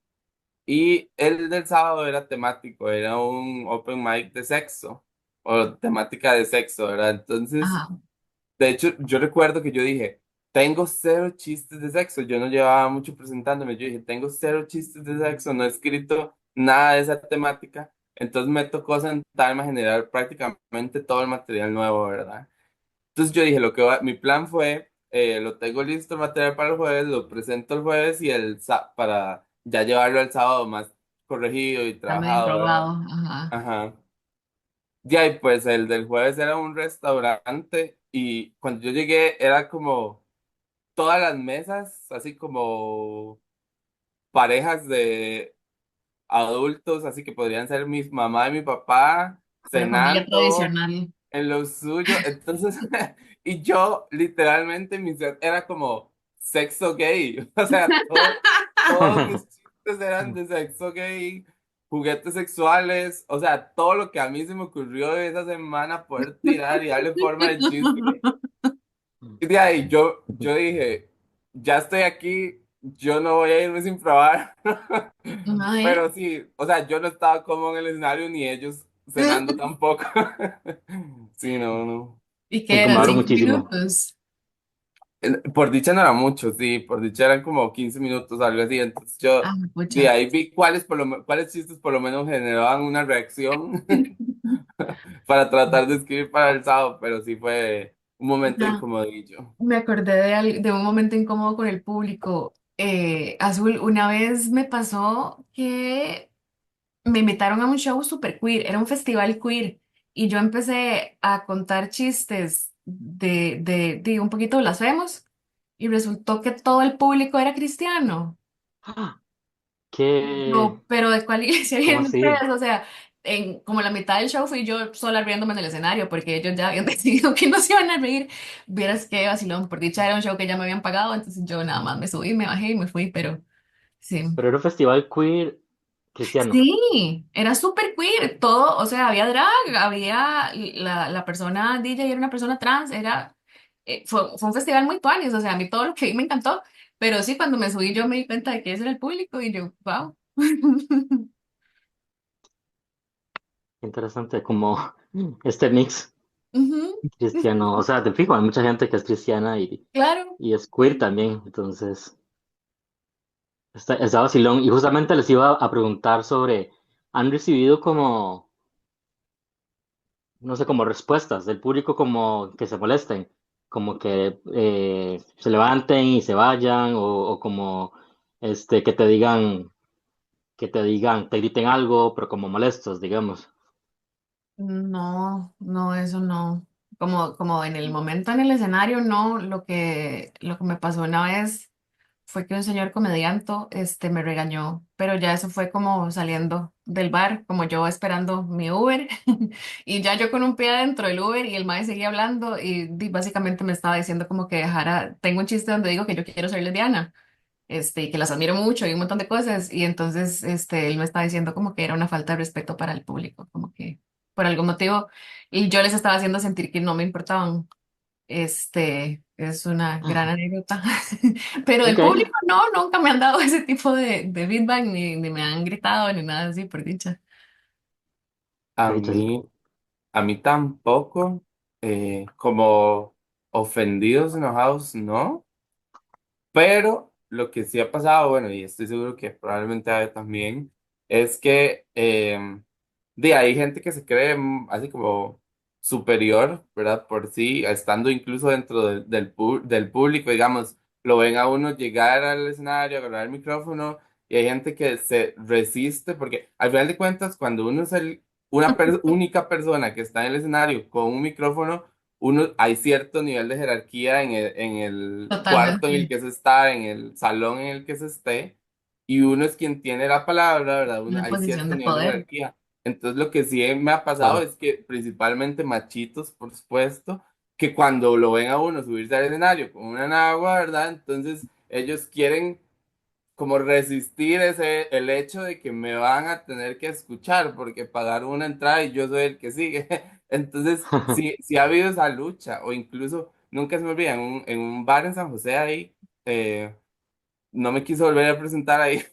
Y el del sábado era temático, era un open mic de sexo, o temática de sexo, ¿verdad? Entonces, ajá. de hecho, yo recuerdo que yo dije, tengo cero chistes de sexo, yo no llevaba mucho presentándome, yo dije, tengo cero chistes de sexo, no he escrito nada de esa temática, entonces me tocó sentarme a generar prácticamente todo el material nuevo, ¿verdad? Entonces yo dije, mi plan fue, lo tengo listo el material para el jueves, lo presento el jueves y para ya llevarlo el sábado más corregido y Está medio trabajado, ¿verdad? probado, ajá. Ajá. Ya, y pues el del jueves era un restaurante y cuando yo llegué era como todas las mesas, así como parejas de adultos, así que podrían ser mi mamá y mi papá Una familia cenando tradicional. en lo suyo. Entonces, y yo literalmente mi set era como sexo gay. O sea, todos mis chistes eran de sexo gay, juguetes sexuales, o sea, todo lo que a mí se me ocurrió de esa semana poder tirar y darle forma de chiste. Y de ahí yo dije, ya estoy aquí, yo no voy a irme sin probar. Ay. Pero sí, o sea, yo no estaba cómodo en el escenario ni ellos cenando tampoco. Sí, no, no. ¿Y qué era? Incomodaron ¿Cinco muchísimo. minutos? Por dicha no era mucho, sí, por dicha eran como 15 minutos, algo así. Entonces yo Ah, de pucha. ahí vi cuáles chistes por lo menos generaban una reacción para tratar de escribir para el sábado, pero sí fue un momento Ya. incomodillo. Me acordé de un momento incómodo con el público. Azul, una vez me pasó que me invitaron a un show super queer, era un festival queer, y yo empecé a contar chistes de un poquito blasfemos, y resultó que todo el público era cristiano. ¡Ah! ¿Qué? No, pero ¿de cuál iglesia ¿Cómo vienen así? ustedes? O sea, como la mitad del show fui yo sola riéndome en el escenario, porque ellos ya habían decidido que no se iban a reír. Vieras qué vacilón, por dicha era un show que ya me habían pagado, entonces yo nada más me subí, me bajé y me fui, pero sí. Pero era un festival queer cristiano. Sí, era súper queer, todo, o sea, había drag, había la persona DJ era una persona trans, fue un festival muy tuanis, o sea, a mí todo lo que vi me encantó, pero sí, cuando me subí yo me di cuenta de que ese era el público y yo, wow. Interesante, como este mix Ujú, cristiano. O sea, te fijo, hay mucha gente que es cristiana claro. y es queer también. Entonces, está vacilón. Y justamente les iba a preguntar sobre, ¿han recibido como, no sé, como respuestas del público como que se molesten? Como que se levanten y se vayan o como que te digan, te griten algo, pero como molestos, digamos. No, no, eso no. Como en el momento en el escenario, no. Lo que me pasó una vez fue que un señor comediante, me regañó, pero ya eso fue como saliendo del bar, como yo esperando mi Uber, y ya yo con un pie adentro del Uber y el mae seguía hablando y básicamente me estaba diciendo como que dejara, tengo un chiste donde digo que yo quiero ser lesbiana, y que las admiro mucho y un montón de cosas, y entonces, él me estaba diciendo como que era una falta de respeto para el público, como que por algún motivo, y yo les estaba haciendo sentir que no me importaban. Es una gran anécdota. Pero del Ok, público no, nunca me han dado ese tipo de feedback, ni me han gritado, ni nada así, por dicha. A qué dicha, sí. mí, a mí tampoco, como ofendidos, enojados, no. Pero lo que sí ha pasado, bueno, y estoy seguro que probablemente hay también, es que hay gente que se cree así como superior, ¿verdad? Por sí, estando incluso dentro del público, digamos, lo ven a uno llegar al escenario, agarrar el micrófono, y hay gente que se resiste, porque al final de cuentas, cuando uno es una única persona que está en el escenario con un micrófono, hay cierto nivel de jerarquía en el cuarto en el Totalmente. que se está, en el salón en el que se esté, y uno es quien tiene la palabra, ¿verdad? Una Hay posición cierto de nivel de poder. jerarquía. Entonces lo que sí me ha pasado Claro. es que principalmente machitos, por supuesto, que cuando lo ven a uno subirse al escenario con una nagua, ¿verdad? Entonces ellos quieren como resistir el hecho de que me van a tener que escuchar porque pagar una entrada y yo soy el que sigue. Entonces, sí ha habido esa lucha, o incluso, nunca se me olvida, en un bar en San José ahí, eh, no me quiso volver a presentar ahí,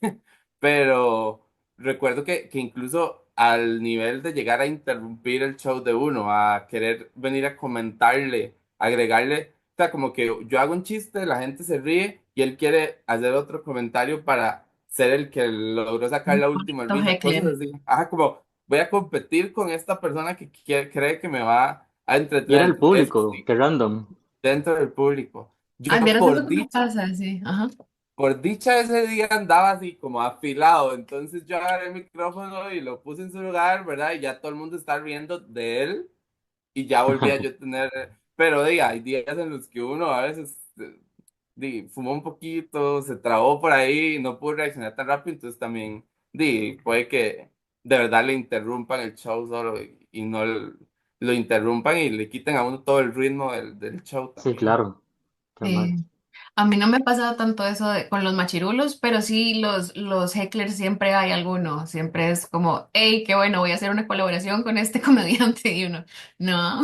pero recuerdo que incluso al nivel de llegar a interrumpir el show de uno, a querer venir a comentarle, agregarle, o sea, como que yo hago un chiste, la gente se ríe y él quiere hacer otro comentario para ser el que logró sacar Un la última poquito risa, cosas heckler. así. Ajá, como voy a competir con esta persona que cree que me va a Y era entretener. el Entonces, eso público, sí, qué random. dentro del público. Yo Ay, vieras eso por que me dicha. pasa, sí. Ajá. Por dicha ese día andaba así como afilado, entonces yo agarré el micrófono y lo puse en su lugar, ¿verdad? Y ya todo el mundo está riendo de él y ya volví a yo tener, pero hay días en los que uno a veces fumó un poquito, se trabó por ahí, no pudo reaccionar tan rápido, entonces también puede que de verdad le interrumpan el show solo y no lo interrumpan y le quiten a uno todo el ritmo del show Sí, también. claro, qué mal. Sí. A mí no me ha pasado tanto eso con los machirulos, pero sí los hecklers siempre hay alguno. Siempre es como, hey, qué bueno, voy a hacer una colaboración con este comediante. Y uno, no,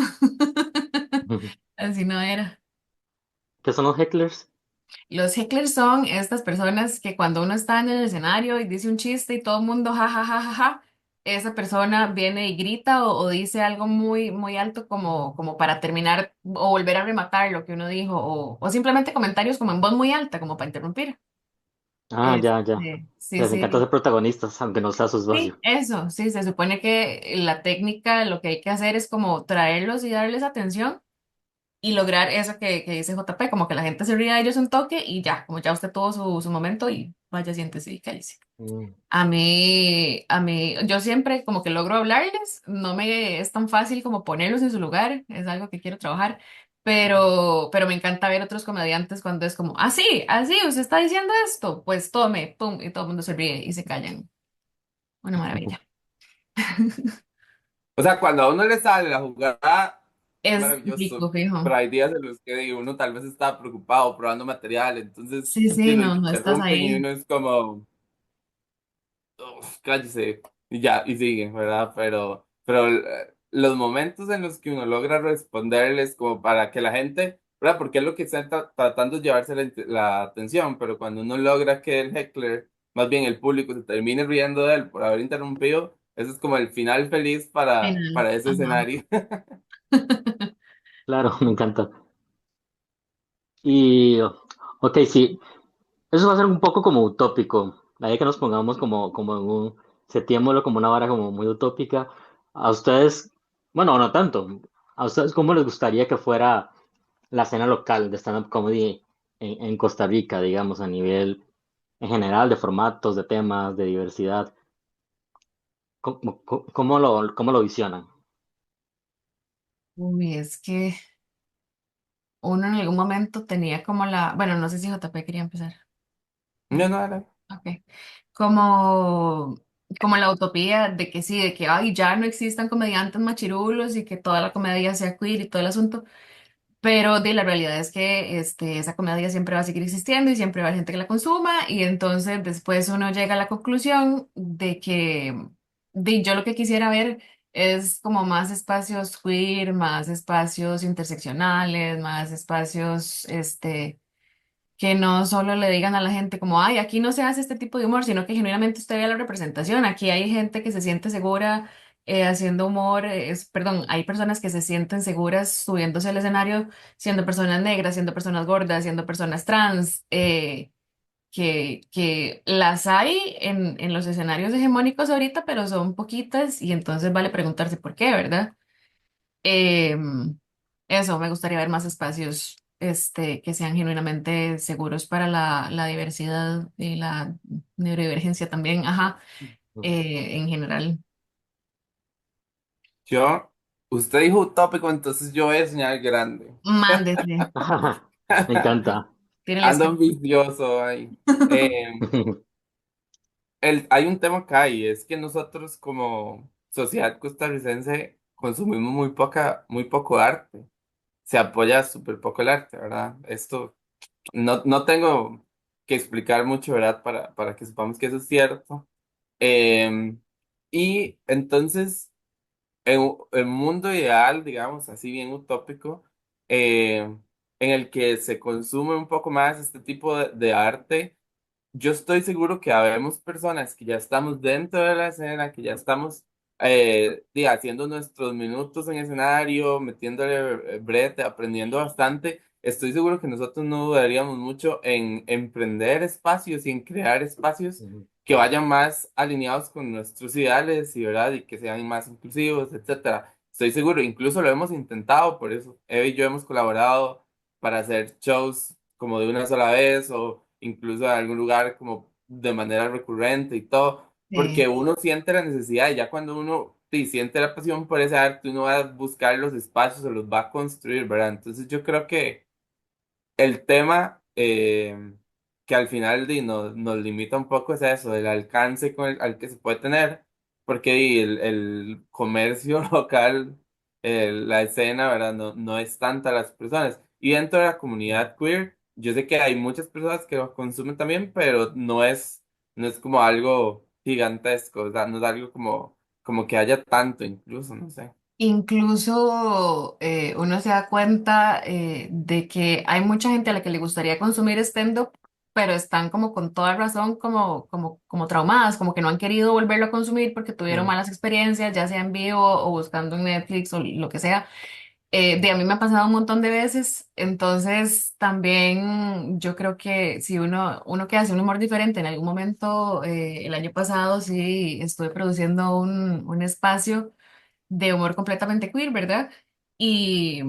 así no era. ¿Qué son los hecklers? Los hecklers son estas personas que cuando uno está en el escenario y dice un chiste y todo el mundo ja, ja, ja, ja, ja, esa persona viene y grita o dice algo muy, muy alto como para terminar o volver a rematar lo que uno dijo o simplemente comentarios como en voz muy alta, como para interrumpir. Ah, ya, ya. Sí, Les encanta sí. ser protagonistas, aunque no sea su Sí, espacio. eso, sí, se supone que la técnica, lo que hay que hacer es como traerlos y darles atención y lograr eso que dice JP, como que la gente se ría de ellos un toque y ya, como ya usted tuvo su momento y vaya, siéntese y cállese. Mm. Yo siempre como que logro hablarles, no me es tan fácil como ponerlos en su lugar, es algo que quiero trabajar, pero me encanta ver otros comediantes cuando es como, así, usted está diciendo esto, pues tome, pum, y todo el mundo se ríe y se callan. Una maravilla. O sea, cuando a uno le sale la jugada, es Es maravilloso, rico, fijo. pero hay días en los que uno tal vez está preocupado probando material, entonces Sí, sí, lo no, no estás interrumpen y ahí. uno es como, "Uf, cállese", y ya, y sigue, ¿verdad? Pero los momentos en los que uno logra responderles como para que la gente, ¿verdad? Porque es lo que están tratando de llevarse la atención, pero cuando uno logra que el heckler, más bien el público, se termine riendo de él por haber interrumpido, eso es como el final feliz Final. para ese Ajá. escenario. Claro, me encanta. Y, ok, sí, eso va a ser un poco como utópico. La idea que nos pongamos como en un, setiémoslo como una vara como muy utópica. A ustedes, bueno, no tanto. A ustedes, ¿cómo les gustaría que fuera la escena local de stand-up comedy en Costa Rica, digamos, a nivel en general de formatos, de temas, de diversidad? ¿Cómo lo visionan? Uy, es que uno en algún momento tenía como bueno, no sé si JP quería empezar. No, No, no, no. ok. Como, como la utopía de que sí, de que ay, ya no existan comediantes machirulos y que toda la comedia sea queer y todo el asunto. Pero de la realidad es que esa comedia siempre va a seguir existiendo y siempre va a haber gente que la consuma y entonces después uno llega a la conclusión de que yo lo que quisiera ver es como más espacios queer, más espacios interseccionales, más espacios que no solo le digan a la gente como, ay, aquí no se hace este tipo de humor, sino que genuinamente usted vea la representación. Aquí hay gente que se siente segura haciendo humor, perdón, hay personas que se sienten seguras subiéndose al escenario, siendo personas negras, siendo personas gordas, siendo personas trans, que las hay en los escenarios hegemónicos ahorita, pero son poquitas y entonces vale preguntarse por qué, ¿verdad? Em, Eso, me gustaría ver más espacios que sean genuinamente seguros para la diversidad y la neurodivergencia también, ajá, en general. Yo, usted dijo utópico, entonces yo voy a soñar grande. Mándese, Me encanta. tiene la Ando escala. ambicioso ahí. Hay un tema acá y es que nosotros como sociedad costarricense consumimos muy poco arte. Se apoya súper poco el arte, ¿verdad? Esto no tengo que explicar mucho, ¿verdad? Para que sepamos que eso es cierto. Eh, y entonces, en un mundo ideal, digamos, así bien utópico, eh, en el que se consume un poco más este tipo de arte, yo estoy seguro que habemos personas que ya estamos dentro de la escena, que ya estamos haciendo nuestros minutos en escenario, metiéndole brete, aprendiendo bastante. Estoy seguro que nosotros no dudaríamos mucho en emprender espacios y en crear espacios que vayan más alineados con nuestros ideales y, ¿verdad? Y que sean más inclusivos, etcétera. Estoy seguro, incluso lo hemos intentado, por eso Eve y yo hemos colaborado para hacer shows como de una sola vez o incluso en algún lugar como de manera recurrente y todo, porque Sí. uno siente la necesidad y ya cuando uno sí, siente la pasión por ese arte, uno va a buscar los espacios o los va a construir, ¿verdad? Entonces yo creo que el tema que al final nos limita un poco es eso, el alcance al que se puede tener, porque el comercio local, la escena, ¿verdad? No es tanta las personas. Y dentro de la comunidad queer, yo sé que hay muchas personas que lo consumen también, pero no es como algo gigantesco, o sea, no es algo como que haya tanto incluso, no sé. Incluso uno se da cuenta de que hay mucha gente a la que le gustaría consumir stand-up, pero están como con toda razón como traumadas, como que no han querido volverlo a consumir porque tuvieron Mm. malas experiencias, ya sea en vivo o buscando en Netflix o lo que sea. De a mí me ha pasado un montón de veces, entonces también yo creo que si uno que hace un humor diferente, en algún momento, el año pasado sí estuve produciendo un espacio de humor completamente queer, ¿verdad? Y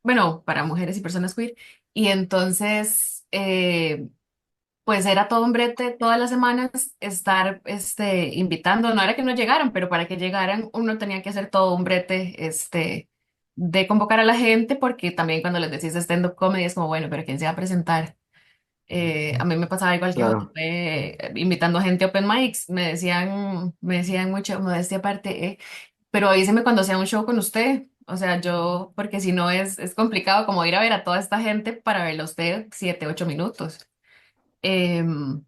bueno, para mujeres y personas queer. Y entonces, pues era todo un brete todas las semanas estar invitando, no era que no llegaran, pero para que llegaran uno tenía que hacer todo un brete de convocar a la gente, porque también cuando les decís stand-up comedy es como, bueno, pero ¿quién se va a presentar? A mí me pasaba igual que Claro. JP, invitando gente a open mics, me decían mucho, modestia aparte, pero avíseme cuando sea un show con usted. O sea, yo, porque si no es complicado como ir a ver a toda esta gente para verla a usted 7, 8 minutos. Em,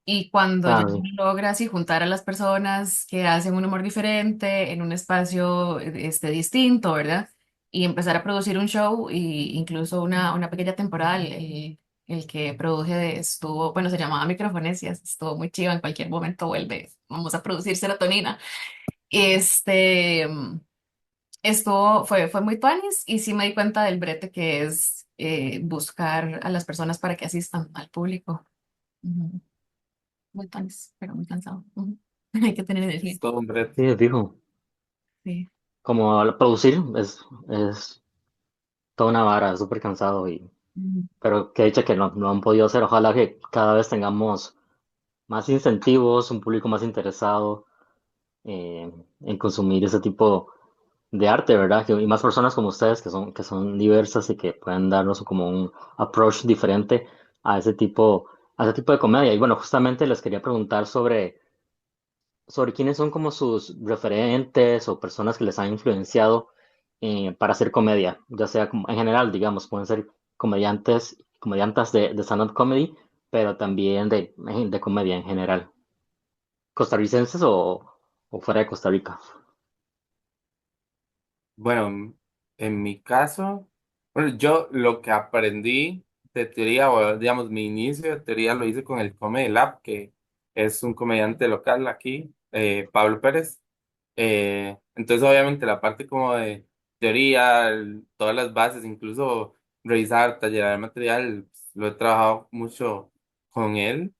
y cuando ya Claro, sí. logra así juntar a las personas que hacen un humor diferente en un espacio distinto, ¿verdad? Y empezar a producir un show y incluso una pequeña temporada, el que produje estuvo, bueno, se llamaba Microfonesias, estuvo muy chido, en cualquier momento vuelve, vamos a producir serotonina. Este, fue muy tuanis y sí me di cuenta del brete que es buscar a las personas para que asistan al público. Ujú. Muy tuanis, pero muy cansado. Ujú. Hay que tener energía. Es todo un reto. Sí, fijo. Sí. Como al producir es toda una vara, es súper cansado Ujú. pero que dicha que no han podido hacer. Ojalá que cada vez tengamos más incentivos, un público más interesado en consumir ese tipo de arte, ¿verdad? Y más personas como ustedes que son diversas y que pueden darnos como un approach diferente a ese tipo de comedia. Y bueno, justamente les quería preguntar sobre sobre quiénes son como sus referentes o personas que les han influenciado para hacer comedia, ya sea como, en general, digamos, pueden ser comediantes de stand-up comedy, pero también de comedia en general. ¿Costarricenses o fuera de Costa Rica? Bueno, en mi caso, bueno, yo lo que aprendí de teoría, o digamos, mi inicio de teoría lo hice con el Comedy Lab, que es un comediante local aquí, Pablo Pérez. Entonces, obviamente, la parte como de teoría, todas las bases, incluso revisar, tallerar material, pues, lo he trabajado mucho con él,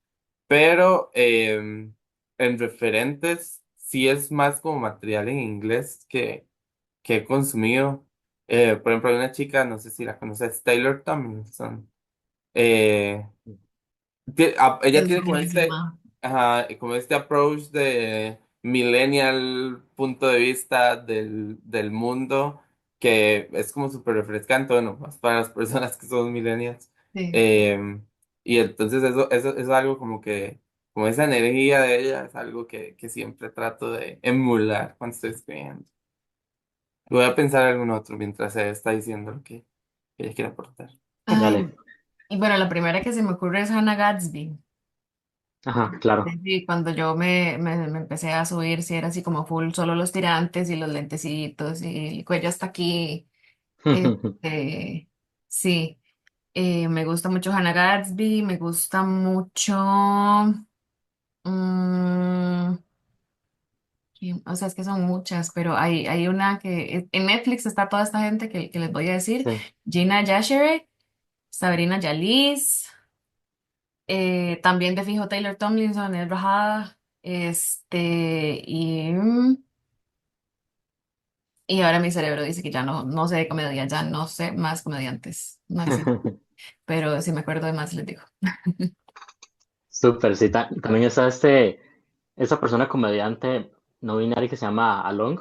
pero en referentes sí es más como material en inglés que he consumido. Por ejemplo, hay una chica, no sé si la conoces, Taylor Tomlinson. Eh, Ella Es tiene como este, buenísima. ajá, como este approach de millennial punto de vista del mundo, que es como súper refrescante, bueno, más para las personas que son millennials. Sí. Eh, y entonces eso es algo como que, como esa energía de ella, es algo que siempre trato de emular cuando estoy escribiendo. Voy a pensar en algún otro mientras ella está diciendo lo que ella quiere aportar. Dale. Ay, y bueno, la primera que se me ocurre es Hannah Gadsby. Ajá, claro. Sí, cuando yo me empecé a subir, sí era así como full, solo los tirantes y los lentecitos y el cuello hasta aquí. Este, sí, me gusta mucho Hannah Gadsby, me gusta mucho, mm, o sea, es que son muchas, pero hay una que en Netflix está toda esta gente que les voy a decir, Sí. Gina Yashere, Sabrina Yalis, también de fijo Taylor Tomlinson, es Rajada, y ahora mi cerebro dice que ya no sé de comedia, ya no sé más comediantes, no existe, pero si me acuerdo de más les digo. Súper, sí. También está esa persona comediante no binaria que se llama Along,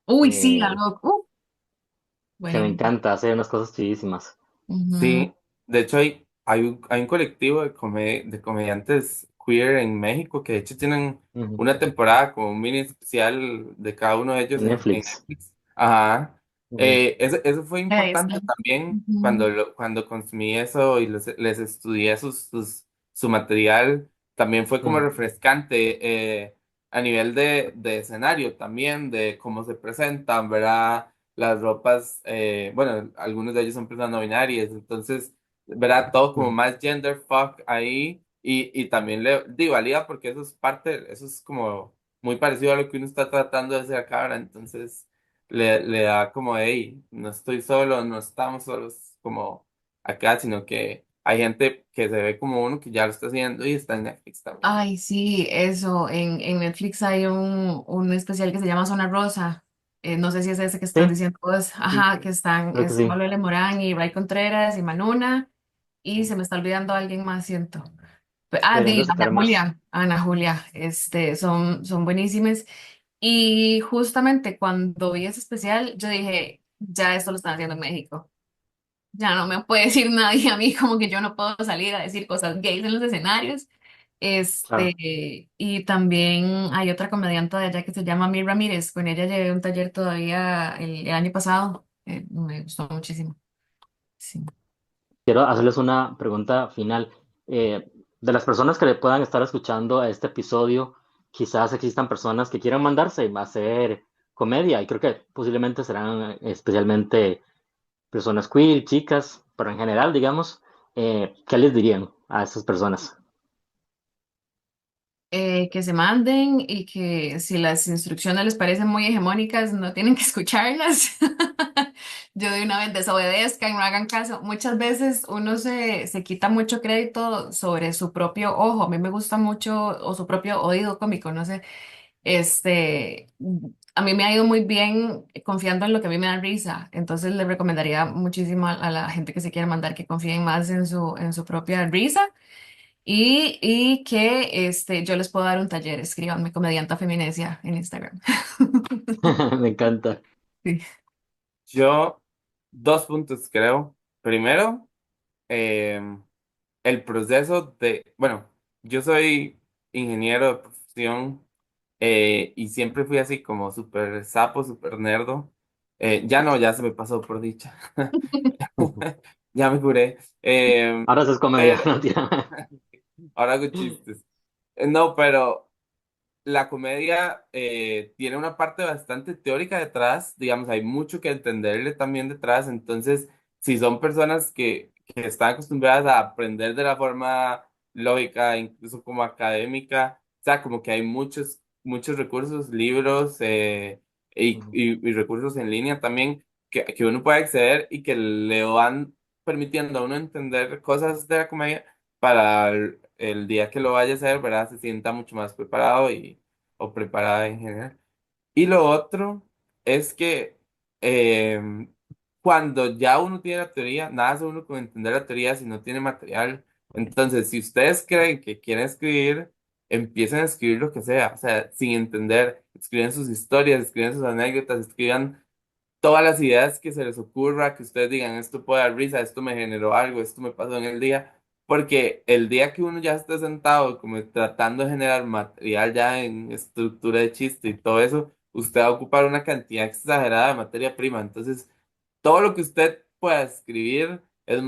Uy, sí, eh, algo, que me buenísimo. encanta, hace unas cosas chidísimas. Ujú, Sí, de hecho hay un colectivo de comediantes queer en México que de hecho tienen Ujú. una temporada como un mini especial de cada uno de ellos En en Netflix. Netflix. Ajá. Ujú. Eso fue ahí está. importante también Ujú. cuando consumí eso y les estudié su material. También fue como Mm. refrescante a nivel de escenario también, de cómo se presentan, ¿verdad? Las ropas, bueno, algunos de ellos son personas no binarias, entonces, verá, todo como Mm. más gender fuck ahí y también le digo, valía porque eso es parte, eso es como muy parecido a lo que uno está tratando de hacer acá, ¿verdad? Entonces, le da como, hey, no estoy solo, no estamos solos como acá, sino que hay gente que se ve como uno que ya lo está haciendo y está en Netflix también. Ay, sí, eso. En Netflix hay un especial que se llama Zona Rosa. No sé si es ese que estás Sí, diciendo vos. Sí, Ajá, que están, creo que es sí. Pablo L. Morán y Ray Contreras y Manuna. Y se me está olvidando alguien más, siento. Deberían Di, de Ana sacar más. Julia. Ana Julia. Son buenísimas. Y justamente cuando vi ese especial, yo dije, ya esto lo están haciendo en México. Ya no me puede decir nadie a mí como que yo no puedo salir a decir cosas gays en los escenarios. Claro. Y también hay otra comediante de allá que se llama Mir Ramírez. Con ella llevé un taller todavía el año pasado. Me gustó muchísimo. Sí. Quiero hacerles una pregunta final. De las personas que le puedan estar escuchando a este episodio, quizás existan personas que quieran mandarse a hacer comedia y creo que posiblemente serán especialmente personas queer, chicas, pero en general, digamos, ¿qué les dirían a esas personas? Que se manden y que si las instrucciones les parecen muy hegemónicas, no tienen que escucharlas. Yo de una vez desobedezcan, no hagan caso. Muchas veces uno se quita mucho crédito sobre su propio ojo. A mí me gusta mucho, o su propio oído cómico, no sé. Este, a mí me ha ido muy bien confiando en lo que a mí me da risa. Entonces le recomendaría muchísimo a la gente que se quiera mandar que confíen más en su propia risa y que yo les puedo dar un taller. Escríbanme comedianta feminesia en Instagram. Me encanta. Sí. Yo, dos puntos creo. Primero, eh, el proceso bueno, yo soy ingeniero de profesión Y siempre fui así como súper sapo, súper nerdo. Ya no, ya se me pasó por dicha. Ya me curé. Ahora eso es comedia, Pero no tira. ahora hago chistes. No, pero la comedia tiene una parte bastante teórica detrás, digamos, hay mucho que entenderle también detrás, entonces, si son personas que están acostumbradas a aprender de la forma lógica, incluso como académica, o sea, como que hay muchos recursos, libros y recursos en línea también que uno puede acceder y que le van permitiendo a uno entender cosas de la comedia para el día que lo vaya a hacer, ¿verdad? Se sienta mucho más preparado o preparada en general. Y lo otro es que eh, cuando ya uno tiene la teoría, nada hace uno con entender la teoría si no tiene material. Entonces, si ustedes creen que quieren escribir, empiecen a escribir lo que sea, o sea, sin entender, escriban sus historias, escriban sus anécdotas, escriban todas las ideas que se les ocurra, que ustedes digan, esto puede dar risa, esto me generó algo, esto me pasó en el día, porque el día que uno ya esté sentado como tratando de generar material ya en estructura de chiste y todo eso, usted va a ocupar una cantidad exagerada de materia prima, entonces todo lo que usted pueda escribir es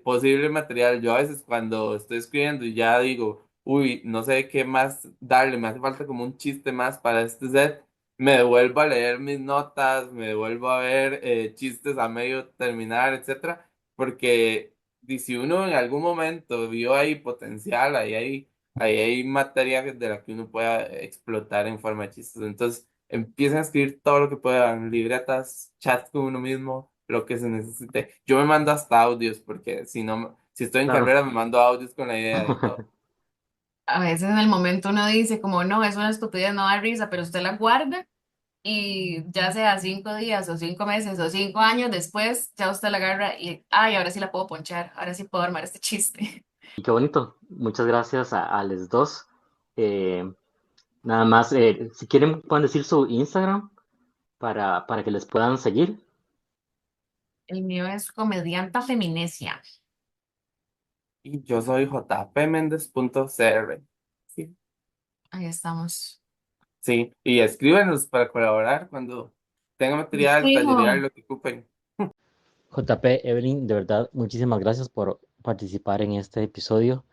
posible material. Yo a veces cuando estoy escribiendo y ya digo, uy, no sé qué más darle, me hace falta como un chiste más para este set, me devuelvo a leer mis notas, me devuelvo a ver chistes a medio terminar, etcétera, porque si uno en algún momento vio ahí potencial, ahí hay materia de la que uno pueda explotar en forma de chistes. Entonces, empiecen a escribir todo lo que puedan, libretas, chats con uno mismo, lo que se necesite. Yo me mando hasta audios, porque si no, si estoy en Claro. carrera, me mando audios con la idea y todo. A veces en el momento uno dice como, no, es una estupidez, no da risa, pero usted la guarda y ya sea 5 días o 5 meses o 5 años después, ya usted la agarra y, ay, ahora sí la puedo ponchar, ahora sí puedo armar este chiste. Y qué bonito. Muchas gracias a los dos. Eh, Nada más, si quieren, pueden decir su Instagram para que les puedan seguir. El mío es comedianta feminesia. Y yo soy jpmendez.cr. Sí, Ahí estamos. sí, y escríbenos para colaborar cuando tenga material, tallerear Fijo. lo que ocupen. JP, Evelyn, de verdad, muchísimas gracias por participar en este episodio.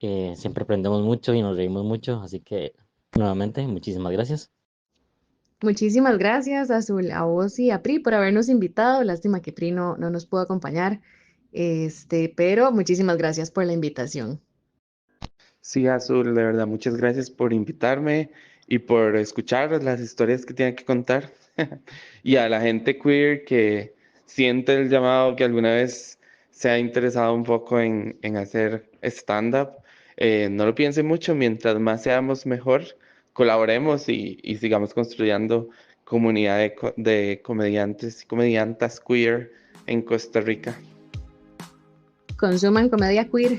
Siempre aprendemos mucho y nos reímos mucho, así que nuevamente, muchísimas gracias. Muchísimas gracias, Azul, a vos y a Pri por habernos invitado. Lástima que Pri no nos pudo acompañar, pero muchísimas gracias por la invitación. Sí, Azul, de verdad, muchas gracias por invitarme y por escuchar las historias que tienen que contar. Y a la gente queer que siente el llamado, que alguna vez se ha interesado un poco en hacer stand-up, no lo piense mucho, mientras más seamos mejor, colaboremos y sigamos construyendo comunidad de comediantes y comediantas queer en Costa Rica. Consuman comedia queer.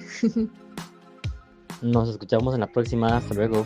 Nos escuchamos en la próxima. Hasta luego.